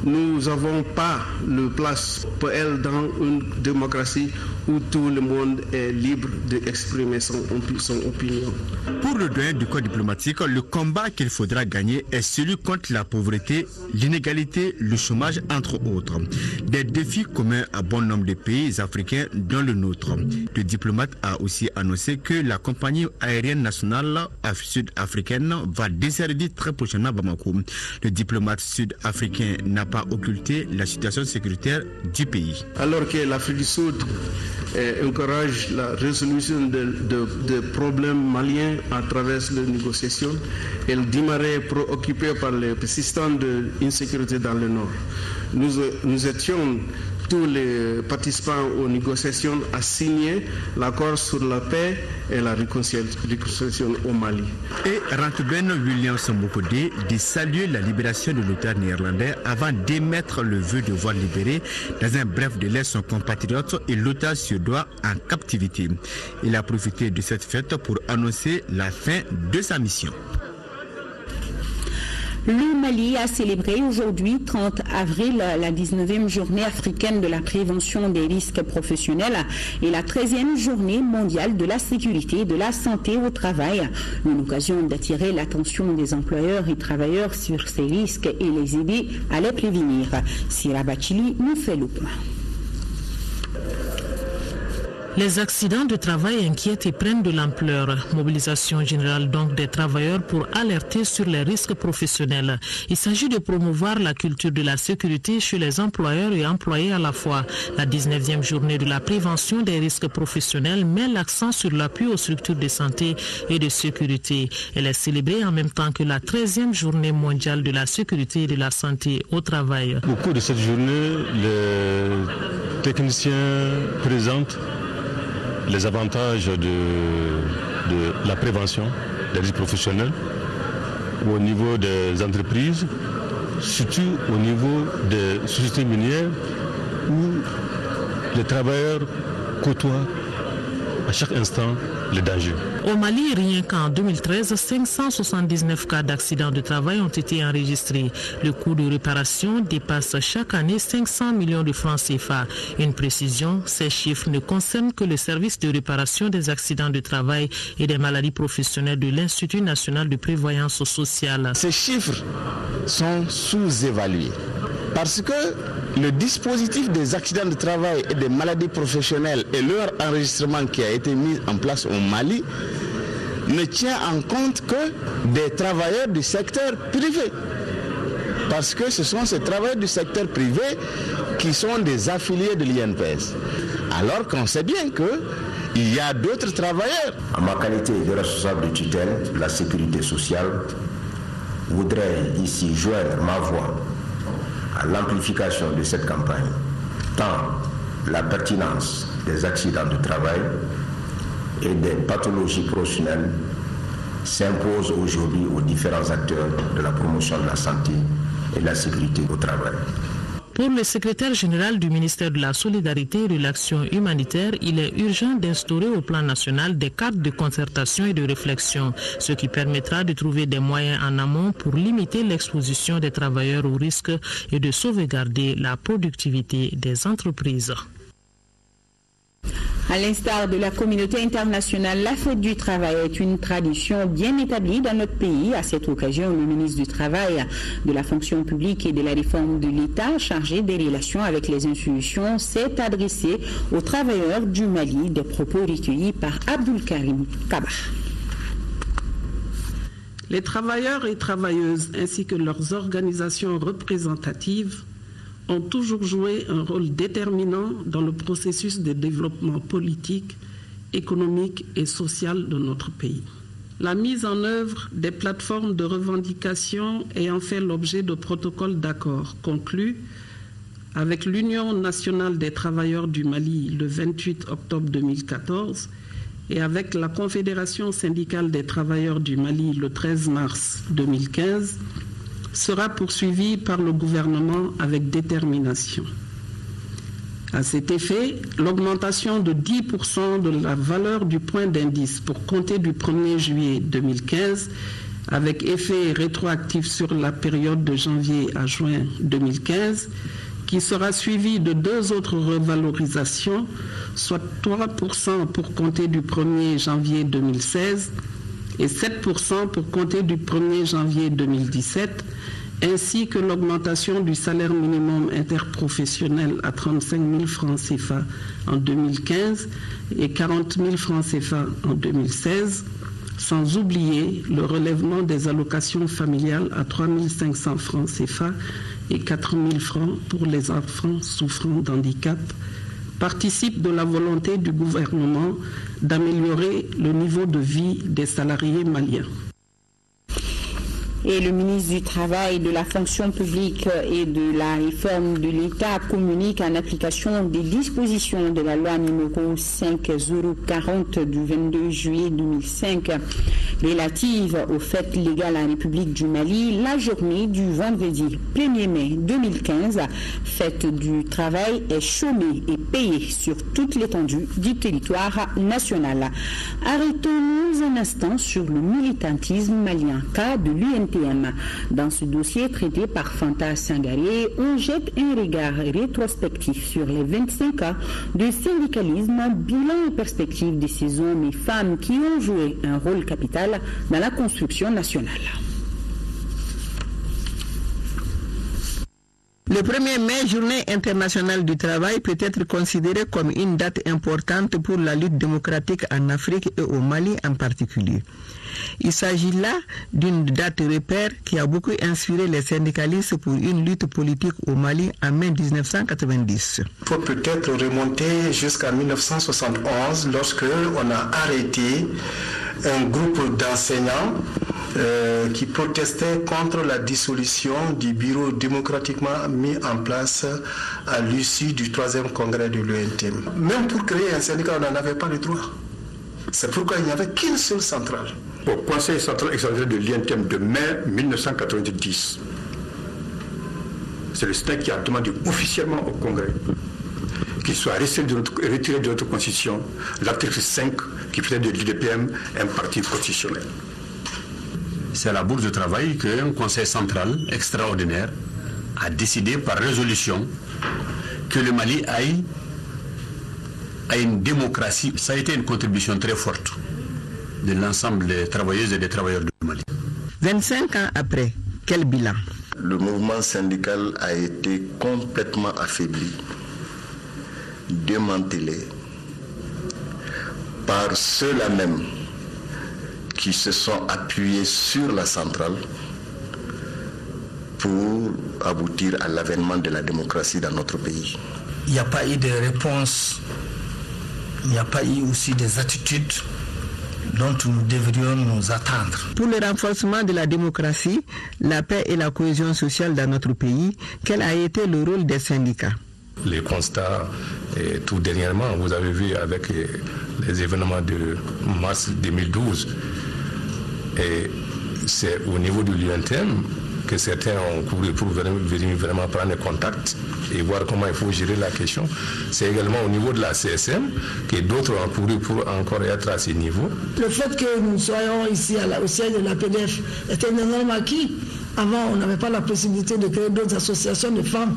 Nous n'avons pas de place pour elles dans une démocratie où tout le monde est libre d'exprimer son opinion. Pour le doyen du corps diplomatique, le combat qu'il faudra gagner est celui contre la pauvreté, l'inégalité, le chômage, entre autres. Des défis communs à bon nombre de pays africains, dont le nôtre. Le diplomate a aussi annoncé que la compagnie aérienne nationale sud-africaine va desservir très prochainement Bamako. Le diplomate sud-africain n'a pas occulté la situation sécuritaire du pays. Alors que l'Afrique du Sud encourage la résolution de problèmes maliens à travers les négociations, elle demeurait préoccupée par les persistantes insécurité dans le nord. Nous étions tous les participants aux négociations à signer l'accord sur la paix et la réconciliation au Mali. Et Rantben Williams Mbokode de saluer la libération de l'auteur néerlandais avant d'émettre le vœu de voir libérer dans un bref délai son compatriote et l'auteur suédois en captivité. Il a profité de cette fête pour annoncer la fin de sa mission. Le Mali a célébré aujourd'hui, 30 avril, la 19e journée africaine de la prévention des risques professionnels et la 13e journée mondiale de la sécurité et de la santé au travail. Une occasion d'attirer l'attention des employeurs et travailleurs sur ces risques et les aider à les prévenir. Sira Bachili nous fait le point. Les accidents de travail inquiètent et prennent de l'ampleur. Mobilisation générale donc des travailleurs pour alerter sur les risques professionnels. Il s'agit de promouvoir la culture de la sécurité chez les employeurs et employés à la fois. La 19e journée de la prévention des risques professionnels met l'accent sur l'appui aux structures de santé et de sécurité. Elle est célébrée en même temps que la 13e journée mondiale de la sécurité et de la santé au travail. Au cours de cette journée, les techniciens présentent les avantages de la prévention des risques professionnels au niveau des entreprises, surtout au niveau des sociétés minières où les travailleurs côtoient à chaque instant les dangers. Au Mali, rien qu'en 2013, 579 cas d'accidents de travail ont été enregistrés. Le coût de réparation dépasse chaque année 500 millions de francs CFA. Une précision, ces chiffres ne concernent que le service de réparation des accidents de travail et des maladies professionnelles de l'Institut national de prévoyance sociale. Ces chiffres sont sous-évalués. Parce que le dispositif des accidents de travail et des maladies professionnelles et leur enregistrement qui a été mis en place au Mali ne tient en compte que des travailleurs du secteur privé. Parce que ce sont ces travailleurs du secteur privé qui sont des affiliés de l'INPS. Alors qu'on sait bien qu'il y a d'autres travailleurs. En ma qualité de responsable de tutelle de la sécurité sociale, je voudrais ici joindre ma voix à l'amplification de cette campagne, tant la pertinence des accidents de travail et des pathologies professionnelles s'impose aujourd'hui aux différents acteurs de la promotion de la santé et de la sécurité au travail. Pour le secrétaire général du ministère de la Solidarité et de l'Action humanitaire, il est urgent d'instaurer au plan national des cadres de concertation et de réflexion, ce qui permettra de trouver des moyens en amont pour limiter l'exposition des travailleurs aux risques et de sauvegarder la productivité des entreprises. À l'instar de la communauté internationale, la fête du travail est une tradition bien établie dans notre pays. À cette occasion, le ministre du Travail, de la fonction publique et de la réforme de l'État, chargé des relations avec les institutions, s'est adressé aux travailleurs du Mali, des propos recueillis par Abdul Karim Kaba. Les travailleurs et travailleuses ainsi que leurs organisations représentatives ont toujours joué un rôle déterminant dans le processus de développement politique, économique et social de notre pays. La mise en œuvre des plateformes de revendication ayant fait l'objet de protocoles d'accord conclus avec l'Union nationale des travailleurs du Mali le 28 octobre 2014 et avec la Confédération syndicale des travailleurs du Mali le 13 mars 2015, sera poursuivi par le gouvernement avec détermination. À cet effet, l'augmentation de 10% de la valeur du point d'indice pour compter du 1er juillet 2015, avec effet rétroactif sur la période de janvier à juin 2015, qui sera suivie de 2 autres revalorisations, soit 3% pour compter du 1er janvier 2016 et 7% pour compter du 1er janvier 2017, ainsi que l'augmentation du salaire minimum interprofessionnel à 35 000 francs CFA en 2015 et 40 000 francs CFA en 2016, sans oublier le relèvement des allocations familiales à 3 500 francs CFA et 4 000 francs pour les enfants souffrant d'handicap, participe de la volonté du gouvernement d'améliorer le niveau de vie des salariés maliens. Et le ministre du Travail, de la fonction publique et de la réforme de l'État communique en application des dispositions de la loi numéro 5040 du 22 juillet 2005 relative aux fêtes légales en République du Mali, la journée du vendredi 1er mai 2015, fête du travail, est chômée et payée sur toute l'étendue du territoire national. Arrêtons-nous un instant sur le militantisme malien, cas de l'UNPM. Dans ce dossier traité par Fanta Sangaré, on jette un regard rétrospectif sur les 25 ans de syndicalisme, bilan et perspective de ces hommes et femmes qui ont joué un rôle capital dans la construction nationale. Le 1er mai, Journée internationale du travail, peut être considérée comme une date importante pour la lutte démocratique en Afrique et au Mali en particulier. Il s'agit là d'une date repère qui a beaucoup inspiré les syndicalistes pour une lutte politique au Mali en mai 1990. Il faut peut-être remonter jusqu'à 1971 lorsque on a arrêté un groupe d'enseignants qui protestaient contre la dissolution du bureau démocratiquement mis en place à l'issue du 3e congrès de l'UNTM. Même pour créer un syndicat, on n'en avait pas le droit. C'est pourquoi il n'y avait qu'une seule centrale. Au Conseil central extraordinaire de l'UNTM de mai 1990, c'est le SNEC qui a demandé officiellement au Congrès qu'il soit retiré de notre Constitution l'article 5 qui faisait de l'UDPM un parti constitutionnel. C'est à la Bourse de travail qu'un conseil central extraordinaire a décidé par résolution que le Mali aille à une démocratie. Ça a été une contribution très forte de l'ensemble des travailleuses et des travailleurs du Mali. 25 ans après, quel bilan? le mouvement syndical a été complètement affaibli, démantelé par ceux-là même qui se sont appuyés sur la centrale pour aboutir à l'avènement de la démocratie dans notre pays. Il n'y a pas eu de réponse, il n'y a pas eu aussi des attitudes dont nous devrions nous attendre. Pour le renforcement de la démocratie, la paix et la cohésion sociale dans notre pays, quel a été le rôle des syndicats? Les constats, et tout dernièrement, vous avez vu avec les événements de mars 2012, et c'est au niveau de l'UNTM que certains ont couru pour venir vraiment prendre contact et voir comment il faut gérer la question. C'est également au niveau de la CSM que d'autres ont couru pour encore être à ce niveau. Le fait que nous soyons ici au siège de la PDF est un énorme acquis. Avant, on n'avait pas la possibilité de créer d'autres associations de femmes.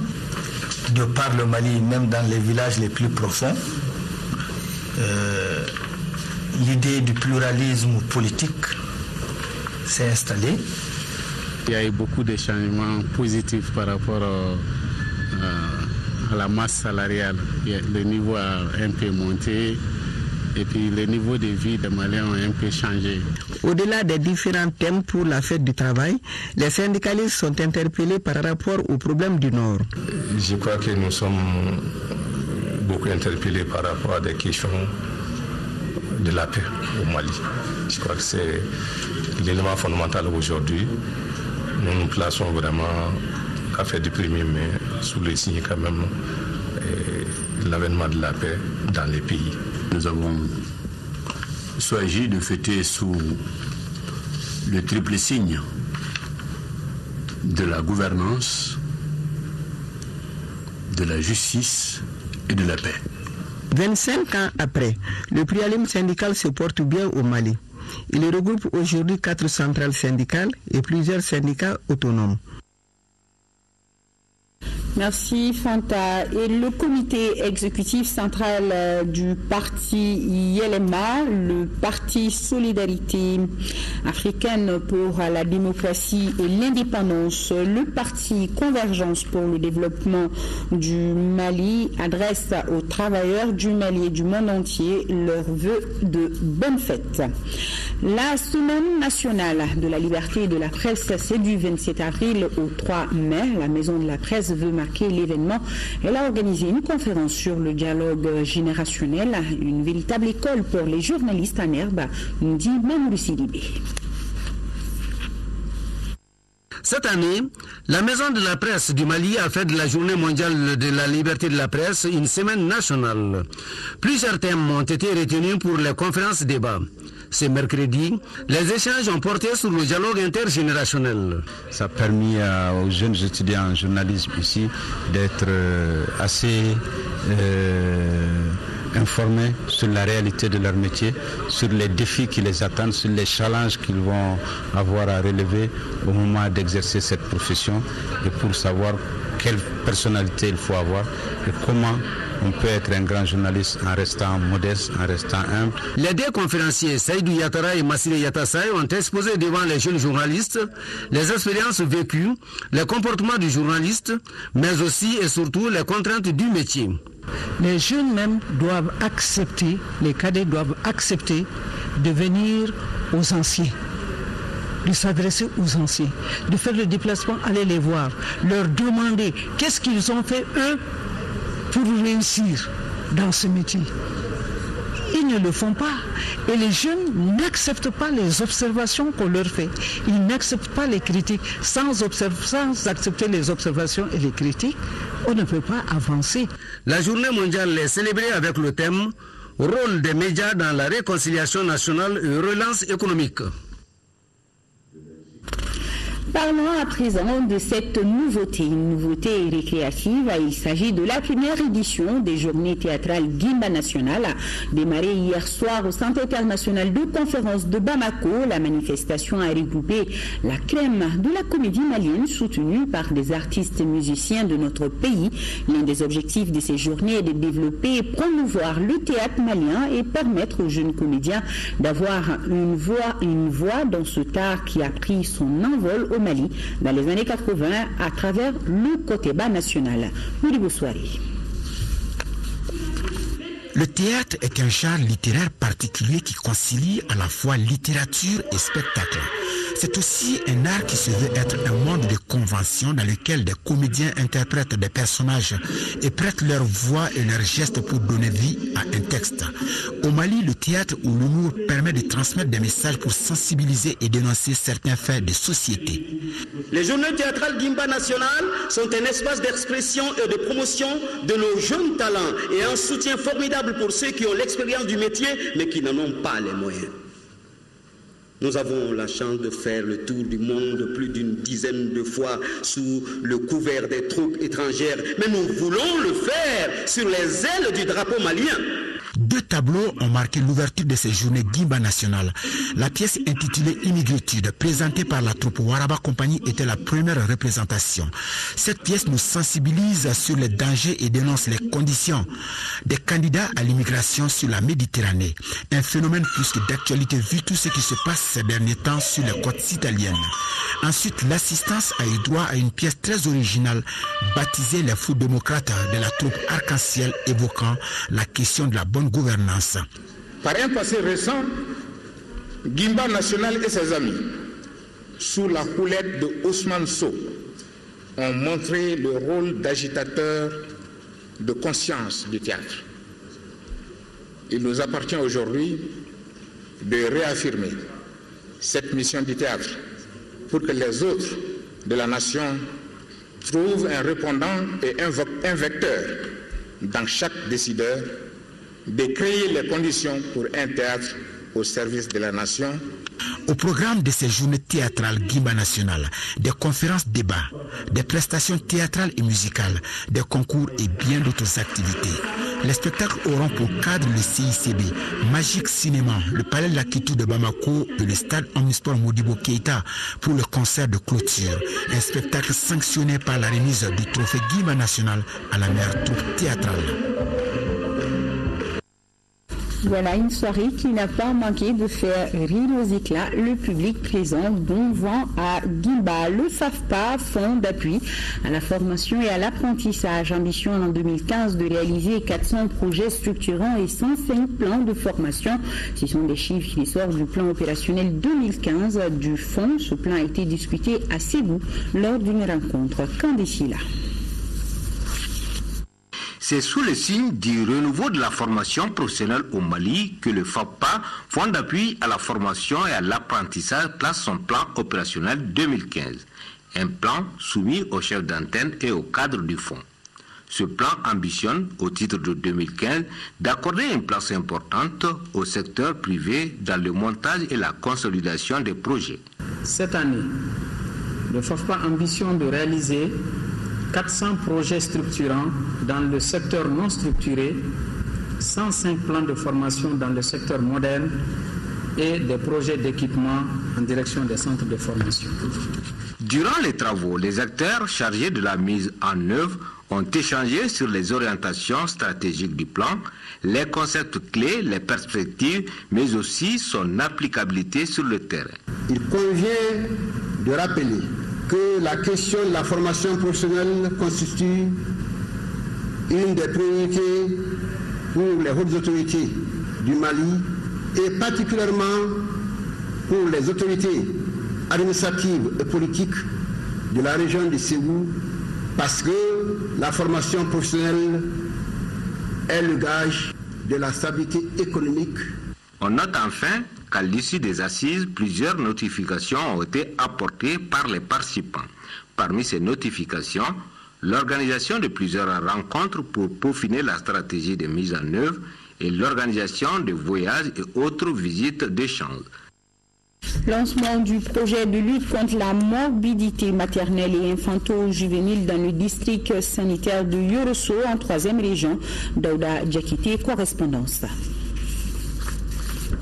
De par le Mali, même dans les villages les plus profonds, l'idée du pluralisme politique s'est installée. Il y a eu beaucoup de changements positifs par rapport à la masse salariale. Le niveau a un peu monté et puis le niveau de vie des Maliens a un peu changé. Au-delà des différents thèmes pour la fête du travail, les syndicalistes sont interpellés par rapport aux problèmes du Nord. Je crois que nous sommes beaucoup interpellés par rapport à des questions de la paix au Mali. Je crois que c'est l'élément fondamental aujourd'hui. Nous nous plaçons vraiment à faire du 1er mai sous le signe quand même l'avènement de la paix dans les pays. Nous avons choisi de fêter sous le triple signe de la gouvernance, de la justice et de la paix. 25 ans après, le pluralisme syndical se porte bien au Mali. Il regroupe aujourd'hui 4 centrales syndicales et plusieurs syndicats autonomes. Merci Fanta. Et le comité exécutif central du parti YLMA, le parti Solidarité africaine pour la démocratie et l'indépendance, le parti Convergence pour le développement du Mali adresse aux travailleurs du Mali et du monde entier leurs vœux de bonne fête. La semaine nationale de la liberté et de la presse, c'est du 27 avril au 3 mai. La Maison de la Presse veut marquer l'événement. Elle a organisé une conférence sur le dialogue générationnel, une véritable école pour les journalistes en herbe, nous dit Mamoudou Sidibé. Cette année, la Maison de la Presse du Mali a fait de la Journée mondiale de la liberté de la presse une semaine nationale. Plusieurs thèmes ont été retenus pour les conférences débats. Ce mercredi, les échanges ont porté sur le dialogue intergénérationnel. Ça a permis aux jeunes étudiants en journalisme ici d'être assez informés sur la réalité de leur métier, sur les défis qui les attendent, sur les challenges qu'ils vont avoir à relever au moment d'exercer cette profession et pour savoir quelle personnalité il faut avoir et comment on peut être un grand journaliste en restant modeste, en restant humble. Les deux conférenciers, Saïdou Yatara et Massile Yatassaï, ont exposé devant les jeunes journalistes les expériences vécues, les comportements du journaliste, mais aussi et surtout les contraintes du métier. Les jeunes même doivent accepter, les cadets doivent accepter de venir aux anciens, de s'adresser aux anciens, de faire le déplacement, aller les voir, leur demander qu'est-ce qu'ils ont fait eux pour réussir dans ce métier. Ils ne le font pas. Et les jeunes n'acceptent pas les observations qu'on leur fait. Ils n'acceptent pas les critiques. Sans accepter les observations et les critiques, on ne peut pas avancer. La journée mondiale est célébrée avec le thème « Rôle des médias dans la réconciliation nationale et relance économique ». Parlons à présent de cette nouveauté, une nouveauté récréative. Il s'agit de la première édition des Journées théâtrales Guimba Nationale, démarrée hier soir au Centre international de conférence de Bamako. La manifestation a regroupé la crème de la comédie malienne, soutenue par des artistes et musiciens de notre pays. L'un des objectifs de ces journées est de développer et promouvoir le théâtre malien et permettre aux jeunes comédiens d'avoir une voix dans ce art qui a pris son envol au Mali dans les années 80 à travers le Koteba national. Moudibou Souari. Le théâtre est un genre littéraire particulier qui concilie à la fois littérature et spectacle. C'est aussi un art qui se veut être un monde de conventions dans lequel des comédiens interprètent des personnages et prêtent leur voix et leurs gestes pour donner vie à un texte. Au Mali, le théâtre ou l'humour permet de transmettre des messages pour sensibiliser et dénoncer certains faits de société. Les journées théâtrales Guimba National sont un espace d'expression et de promotion de nos jeunes talents et un soutien formidable pour ceux qui ont l'expérience du métier mais qui n'en ont pas les moyens. Nous avons la chance de faire le tour du monde plus d'une dizaine de fois sous le couvert des troupes étrangères, mais nous voulons le faire sur les ailes du drapeau malien. 2 tableaux ont marqué l'ouverture de ces journées Guimba National. La pièce intitulée Immigritude, présentée par la troupe Waraba Compagnie, était la première représentation. Cette pièce nous sensibilise sur les dangers et dénonce les conditions des candidats à l'immigration sur la Méditerranée. Un phénomène plus que d'actualité vu tout ce qui se passe ces derniers temps sur les côtes italiennes. Ensuite, l'assistance a eu droit à une pièce très originale baptisée Les Fous démocrates de la troupe Arc-en-Ciel, évoquant la question de la bonne gouvernance. Par un passé récent, Guimba National et ses amis, sous la houlette de Ousmane Sow, ont montré le rôle d'agitateur de conscience du théâtre. Il nous appartient aujourd'hui de réaffirmer cette mission du théâtre pour que les autres de la nation trouvent un répondant et un vecteur dans chaque décideur, de créer les conditions pour un théâtre au service de la nation. Au programme de ces journées théâtrales Guimba National, des conférences débats, des prestations théâtrales et musicales, des concours et bien d'autres activités. Les spectacles auront pour cadre le CICB, Magic Cinéma, le Palais Lakitou de Bamako et le stade Omnisport Modibo Keïta pour le concert de clôture. Un spectacle sanctionné par la remise du trophée Guimba National à la meilleure troupe théâtrale. Voilà une soirée qui n'a pas manqué de faire rire aux éclats le public présent. Bon vent à Guimba. Le FAFPA, Fonds d'appui à la formation et à l'apprentissage. Ambition en 2015 de réaliser 400 projets structurants et 105 plans de formation. Ce sont des chiffres qui sortent du plan opérationnel 2015 du Fonds. Ce plan a été discuté à Ségou lors d'une rencontre. Qu'en décide là? C'est sous le signe du renouveau de la formation professionnelle au Mali que le FAPA, Fonds d'appui à la formation et à l'apprentissage, place son plan opérationnel 2015. Un plan soumis au chef d'antenne et au cadre du fonds. Ce plan ambitionne, au titre de 2015, d'accorder une place importante au secteur privé dans le montage et la consolidation des projets. Cette année, le FAFPA ambitionne de réaliser 400 projets structurants dans le secteur non structuré, 105 plans de formation dans le secteur moderne et des projets d'équipement en direction des centres de formation. Durant les travaux, les acteurs chargés de la mise en œuvre ont échangé sur les orientations stratégiques du plan, les concepts clés, les perspectives, mais aussi son applicabilité sur le terrain. Il convient de rappeler que la question de la formation professionnelle constitue une des priorités pour les hautes autorités du Mali et particulièrement pour les autorités administratives et politiques de la région de Ségou, parce que la formation professionnelle est le gage de la stabilité économique. On note enfin qu'à l'issue des assises, plusieurs notifications ont été apportées par les participants. Parmi ces notifications, l'organisation de plusieurs rencontres pour peaufiner la stratégie de mise en œuvre et l'organisation de voyages et autres visites d'échange. Lancement du projet de lutte contre la morbidité maternelle et infanto-juvénile dans le district sanitaire de Yorosso en 3e région. Daouda Diakité, correspondance.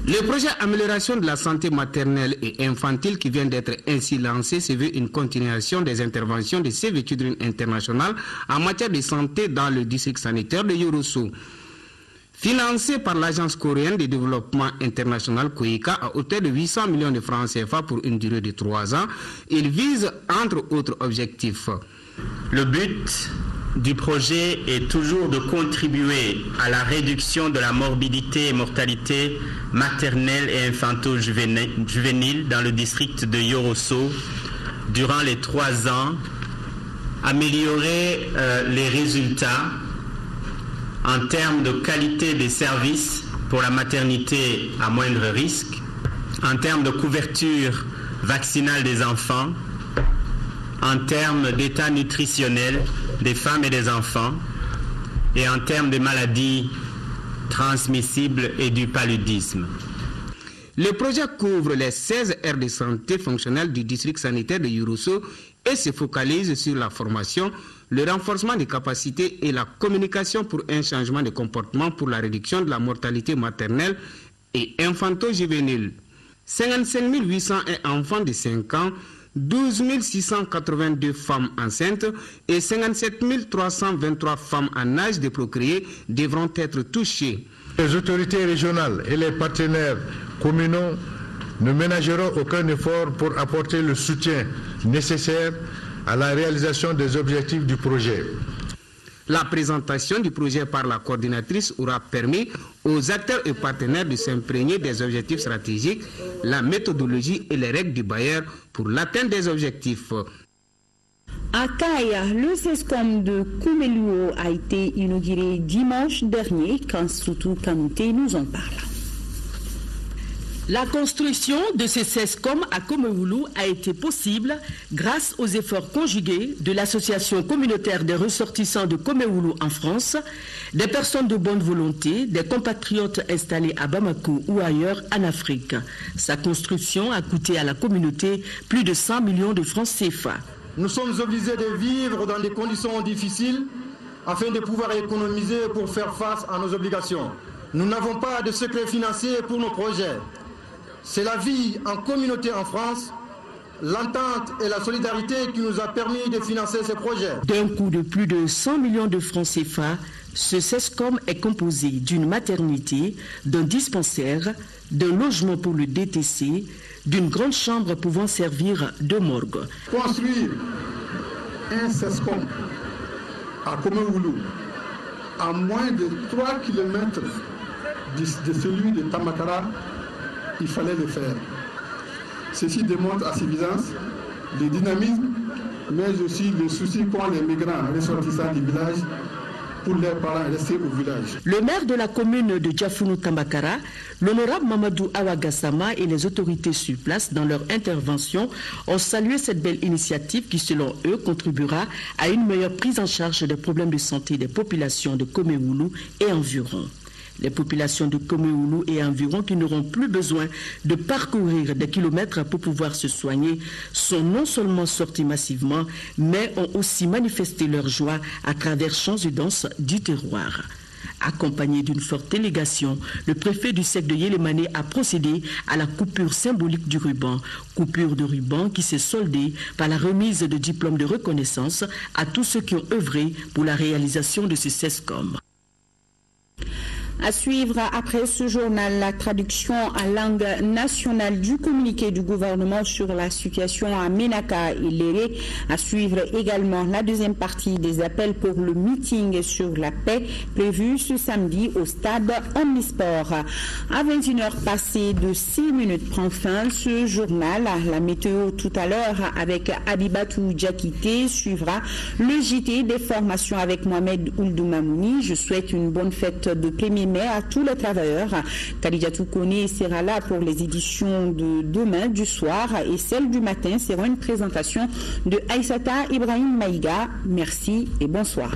Le projet Amélioration de la santé maternelle et infantile qui vient d'être ainsi lancé se veut une continuation des interventions de Save Children International en matière de santé dans le district sanitaire de Yorosso. financé par l'Agence coréenne de développement international COICA à hauteur de 800 millions de francs CFA pour une durée de 3 ans. Il vise, entre autres objectifs, le but du projet est toujours de contribuer à la réduction de la morbidité et mortalité maternelle et infanto-juvénile dans le district de Yorosso durant les 3 ans, améliorer les résultats en termes de qualité des services pour la maternité à moindre risque, en termes de couverture vaccinale des enfants, en termes d'état nutritionnel des femmes et des enfants, et en termes de maladies transmissibles et du paludisme. Le projet couvre les 16 aires de santé fonctionnelles du district sanitaire de Yorosso et se focalise sur la formation, le renforcement des capacités et la communication pour un changement de comportement pour la réduction de la mortalité maternelle et infanto-juvénile. 55 801 enfants de 5 ans, 12 682 femmes enceintes et 57 323 femmes en âge de procréer devront être touchées. Les autorités régionales et les partenaires communaux ne ménageront aucun effort pour apporter le soutien nécessaire à la réalisation des objectifs du projet. La présentation du projet par la coordinatrice aura permis aux acteurs et partenaires de s'imprégner des objectifs stratégiques, la méthodologie et les règles du bailleur pour l'atteinte des objectifs. À Kaya, le CESCOM de Koumeluo a été inauguré dimanche dernier, quand Soutou Kanouté nous en parle. La construction de ce CESCOM à Koumeloulou a été possible grâce aux efforts conjugués de l'association communautaire des ressortissants de Koumeloulou en France, des personnes de bonne volonté, des compatriotes installés à Bamako ou ailleurs en Afrique. Sa construction a coûté à la communauté plus de 100 millions de francs CFA. Nous sommes obligés de vivre dans des conditions difficiles afin de pouvoir économiser pour faire face à nos obligations. Nous n'avons pas de secret financier pour nos projets. C'est la vie en communauté en France, l'entente et la solidarité qui nous a permis de financer ces projets. D'un coût de plus de 100 millions de francs CFA, ce CESCOM est composé d'une maternité, d'un dispensaire, d'un logement pour le DTC, d'une grande chambre pouvant servir de morgue. Construire un CESCOM à Koumeloulou, à moins de 3 km de celui de Tamakara, il fallait le faire. Ceci démontre à suffisance le dynamisme, mais aussi le souci qu'ont les migrants ressortissants du village pour leurs parents restés au village. Le maire de la commune de Djafounou Tambakara, l'honorable Mamadou Awagassama et les autorités sur place, dans leur intervention, ont salué cette belle initiative qui, selon eux, contribuera à une meilleure prise en charge des problèmes de santé des populations de Koumeloulou et environ. Les populations de Koumeloulou et environ qui n'auront plus besoin de parcourir des kilomètres pour pouvoir se soigner sont non seulement sortis massivement, mais ont aussi manifesté leur joie à travers chants et danses du terroir. Accompagné d'une forte délégation, le préfet du SEC de Yélémané a procédé à la coupure symbolique du ruban. Coupure de ruban qui s'est soldée par la remise de diplômes de reconnaissance à tous ceux qui ont œuvré pour la réalisation de ce CESCOM. À suivre après ce journal, la traduction en langue nationale du communiqué du gouvernement sur la situation à Ménaka et Léré. À suivre également la deuxième partie des appels pour le meeting sur la paix prévu ce samedi au stade Omnisport. À 21h passées de 6 minutes prend fin ce journal. La météo tout à l'heure avec Abibatou Djakité suivra le JT des formations avec Mohamed Ouldoumamouni. Je souhaite une bonne fête de 1er mai à tous les travailleurs. Kadidiatou Kone sera là pour les éditions de demain du soir et celle du matin sera une présentation de Aïssata Ibrahim Maïga. Merci et bonsoir.